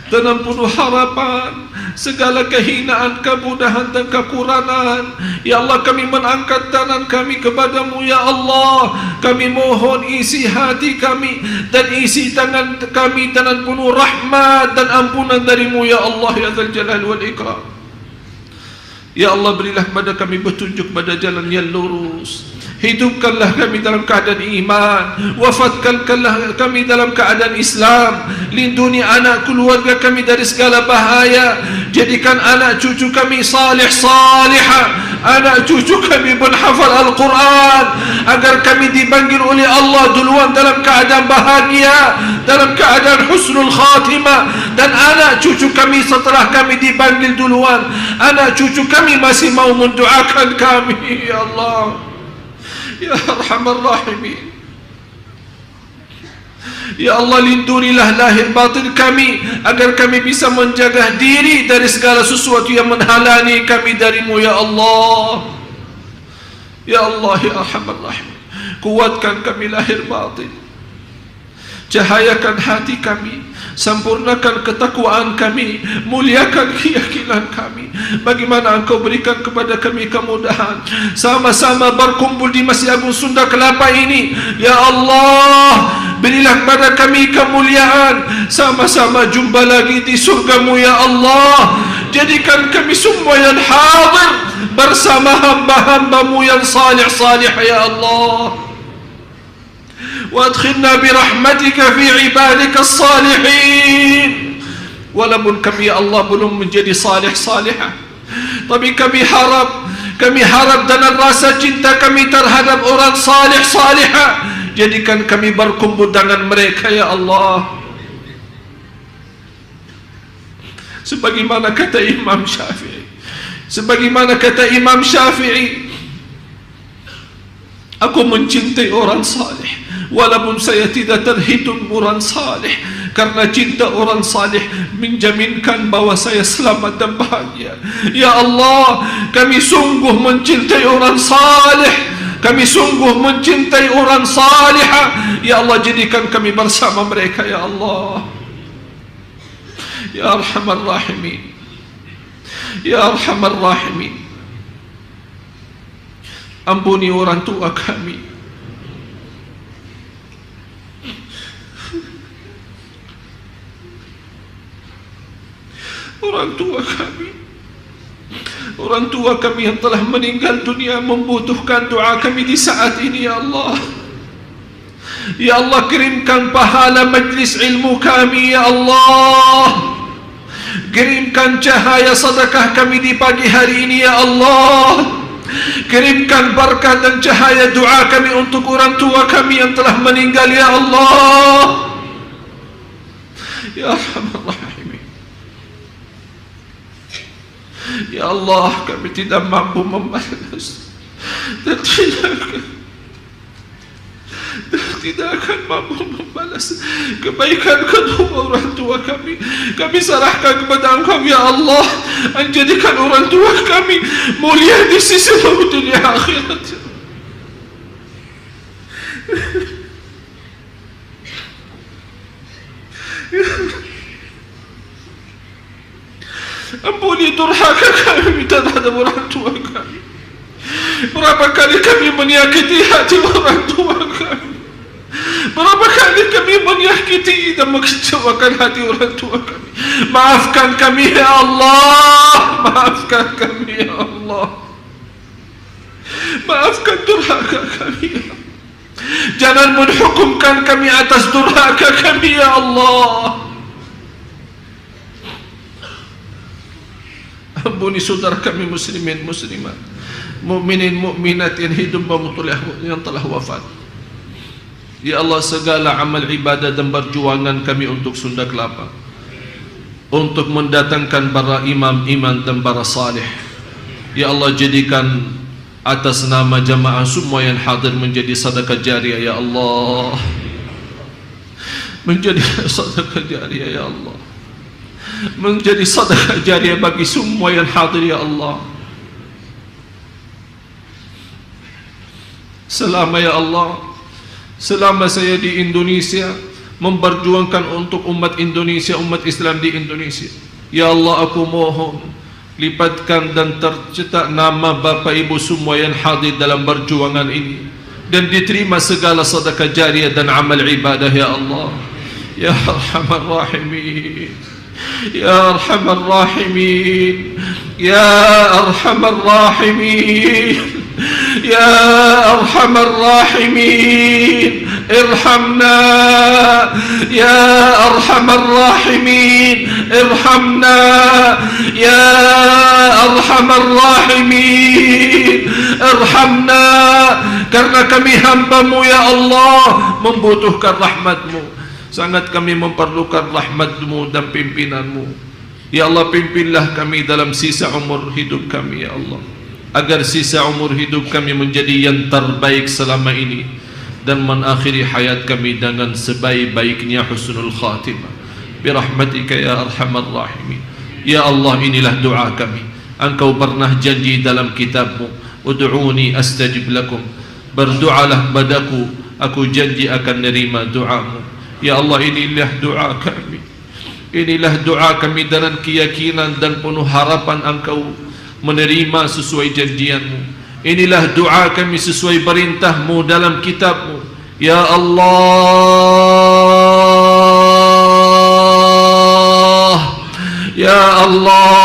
dengan penuh harapan, segala kehinaan, kemudahan dan kekurangan. Ya Allah, kami mengangkat tangan kami kepada-Mu ya Allah. Kami mohon isi hati kami dan isi tangan kami dengan penuh rahmat dan ampunan dari-Mu ya Allah ya Dzal Jalal wal Ikram. Ya Allah, berilah kepada kami petunjuk pada jalan yang lurus. hidupkanlah kami dalam keadaan iman, wafatkanlah kami dalam keadaan Islam, lindungi anak keluarga kami dari segala bahaya, jadikan anak cucu kami salih salihah, anak cucu kami penghafal Al-Quran, agar kami dipanggil oleh Allah duluan dalam keadaan bahagia, dalam keadaan husnul khatimah, dan anak cucu kami setelah kami dipanggil duluan, anak cucu kami masih mau mendoakan kami. Ya Allah, Ya Arhamar Rahimin, Ya Allah, lindungilah lahir batin kami, agar kami bisa menjaga diri dari segala sesuatu yang menghalangi kami darimu. Ya Allah, Ya Allah, Ya Arhamar Rahimin, kuatkan kami lahir batin, cahayakan hati kami, sempurnakan ketakwaan kami, muliakan keyakinan kami. Bagaimana Engkau berikan kepada kami kemudahan, sama-sama berkumpul di Masjid Agung Sunda Kelapa ini. Ya Allah, berilah kepada kami kemuliaan, sama-sama jumpa lagi di surga-Mu. Ya Allah, jadikan kami semua yang hadir bersama hamba-hamba-Mu yang salih-salih. Ya Allah, وادخلنا برحمتك في عبادك الصالحين. Walaupun kami, ya Allah, belum menjadi salih-salihah, tapi kami harap dengan rasa cinta kami terhadap orang salih-salihah, jadikan kami berkumpul dengan mereka. Ya Allah, sebagaimana kata Imam Syafi'i, aku mencintai orang salih walaupun saya tidak terhitung orang salih, karena cinta orang salih menjaminkan bahawa saya selamat dan bahagia. Ya Allah, kami sungguh mencintai orang salih, kami sungguh mencintai orang salihah. Ya Allah, jadikan kami bersama mereka. Ya Allah, Ya Arhamar Rahimin, Ya Arhamar Rahimin, ampuni orang tua kami, orang tua kami yang telah meninggal dunia membutuhkan doa kami di saat ini. Ya Allah, Ya Allah, kirimkan pahala majlis ilmu kami. Ya Allah, kirimkan cahaya sedekah kami di pagi hari ini. Ya Allah, kirimkan berkat dan cahaya doa kami untuk orang tua kami yang telah meninggal. Ya Allah, Ya Arhamar Rahimin, Ya Allah, kami tidak mampu membalas dan tidak akan mampu membalas kebaikan kedua orang tua kami. Kami serahkan kepada Engkau. Ya Allah, jadikan orang tua kami mulia di sisi dunia akhirat. Ampuni durhaka kami terhadap orang tua kami. Berapa kali kami menyakiti hati orang tua kami, berapa kali kami menyakiti dan mengecewakan hati orang tua kami. Maafkan kami, Ya Allah, maafkan kami, Ya Allah, maafkan durhaka kami. Jangan menhukumkan kami atas durhaka kami. Ya Allah, ampuni saudara kami muslimin muslimat, mukminin mukminat yang hidup yang telah wafat. Ya Allah, segala amal ibadah dan perjuangan kami untuk Sunda Kelapa, untuk mendatangkan para imam-imam dan para salih, Ya Allah, jadikan atas nama jamaah semua yang hadir menjadi sedekah jariah. Ya Allah, menjadi sedekah jariah. Ya Allah, menjadi sedekah jariah bagi semua yang hadir. Ya Allah, selama, Ya Allah, selama saya di Indonesia memperjuangkan untuk umat Indonesia, umat Islam di Indonesia, Ya Allah, aku mohon lipatkan dan tercetak nama Bapak Ibu semua yang hadir dalam perjuangan ini, dan diterima segala sedekah jariah dan amal ibadah. Ya Allah, Ya Arhamar Rahimin, Ya Arhamar Rahimin, Ya Arhamar Rahimin, يا أرحم الراحمين ارحمنا يا أرحم الراحمين ارحمنا يا أرحم الراحمين ارحمنا, karena kami hamba-Mu ya Allah membutuhkan rahmat-Mu, sangat kami memerlukan rahmat-Mu dan pimpinan-Mu. Ya Allah, pimpinlah kami dalam sisa umur hidup kami ya Allah, agar sisa umur hidup kami menjadi yang terbaik selama ini dan mengakhiri hayat kami dengan sebaik-baiknya husnul khatimah birahmatika ya arhamar rahimin. Ya Allah, inilah doa kami. Engkau pernah janji dalam kitab-Mu, ud'uni astajib lakum, berdoalah padaku, aku janji akan nerima doa-Mu. Ya Allah, inilah doa kami, inilah doa kami dengan keyakinan dan penuh harapan Engkau menerima sesuai janjian-Mu. Inilah doa kami sesuai perintah-Mu dalam kitab-Mu. Ya Allah, Ya Allah,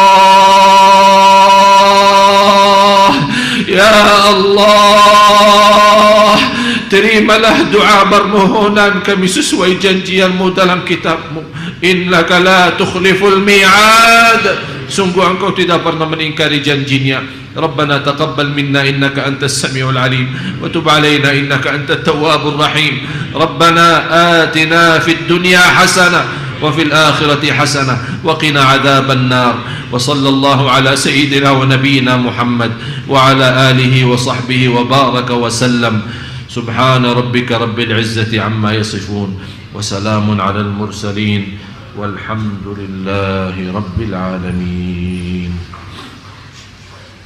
Ya Allah, terimalah doa permohonan kami sesuai janjian-Mu dalam kitab-Mu. Innaka la tukhliful mi'ad, sungguh Engkau tidak pernah meningkari janjinya. Rabbana taqabbal minna innaka antas samiul alim wa tub alaina innaka antat tawwabur rahim. Rabbana atina fid dunya hasanah wa fil akhirati hasanah wa qina adzaban nar. Wa sallallahu ala sayyidina wa nabiyyina Muhammad wa ala alihi wa sahbihi wa baraka wa sallam. Subhana rabbika rabbil izzati amma yasifun wa salamun alal mursalin walhamdulillahi rabbil alamin.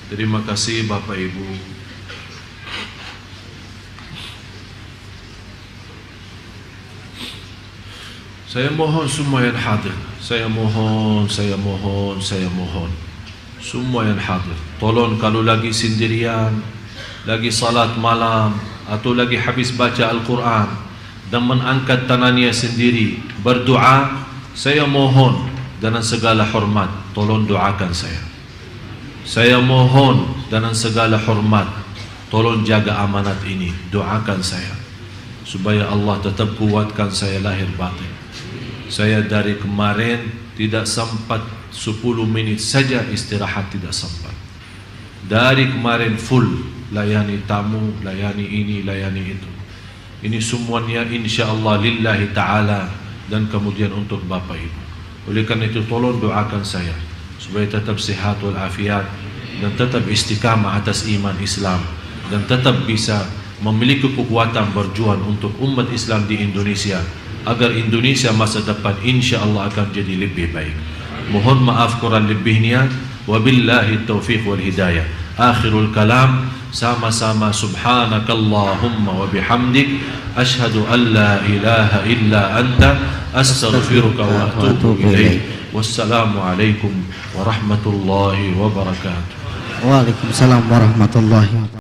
Terima kasih Bapak Ibu. Saya mohon semua yang hadir, saya mohon semua yang hadir, tolong kalau lagi sendirian, lagi salat malam atau lagi habis baca Al-Quran dan mengangkat tangannya sendiri berdoa, saya mohon dengan segala hormat tolong doakan saya. Saya mohon dengan segala hormat tolong jaga amanat ini, doakan saya supaya Allah tetap kuatkan saya lahir batin. Saya dari kemarin tidak sempat 10 menit saja istirahat, tidak sempat. Dari kemarin full layani tamu, layani ini, layani itu. Ini semuanya insyaallah lillahi ta'ala dan kemudian untuk Bapak Ibu. Oleh karena itu tolong doakan saya supaya tetap sehat walafiat dan tetap istiqamah atas iman Islam dan tetap bisa memiliki kekuatan berjuang untuk umat Islam di Indonesia agar Indonesia masa depan insyaallah akan jadi lebih baik. Mohon maaf kurang lebihnya, wabillahi taufiq wal hidayah. Akhirul kalam, sama-sama subhanakallahumma wa bihamdik asyhadu an la ilaha illa anta astaghfiruka wa atubu ilaik. Wassalamu alaikum warahmatullahi wabarakatuh. Waalaikumsalam warahmatullahi wabarakatuh.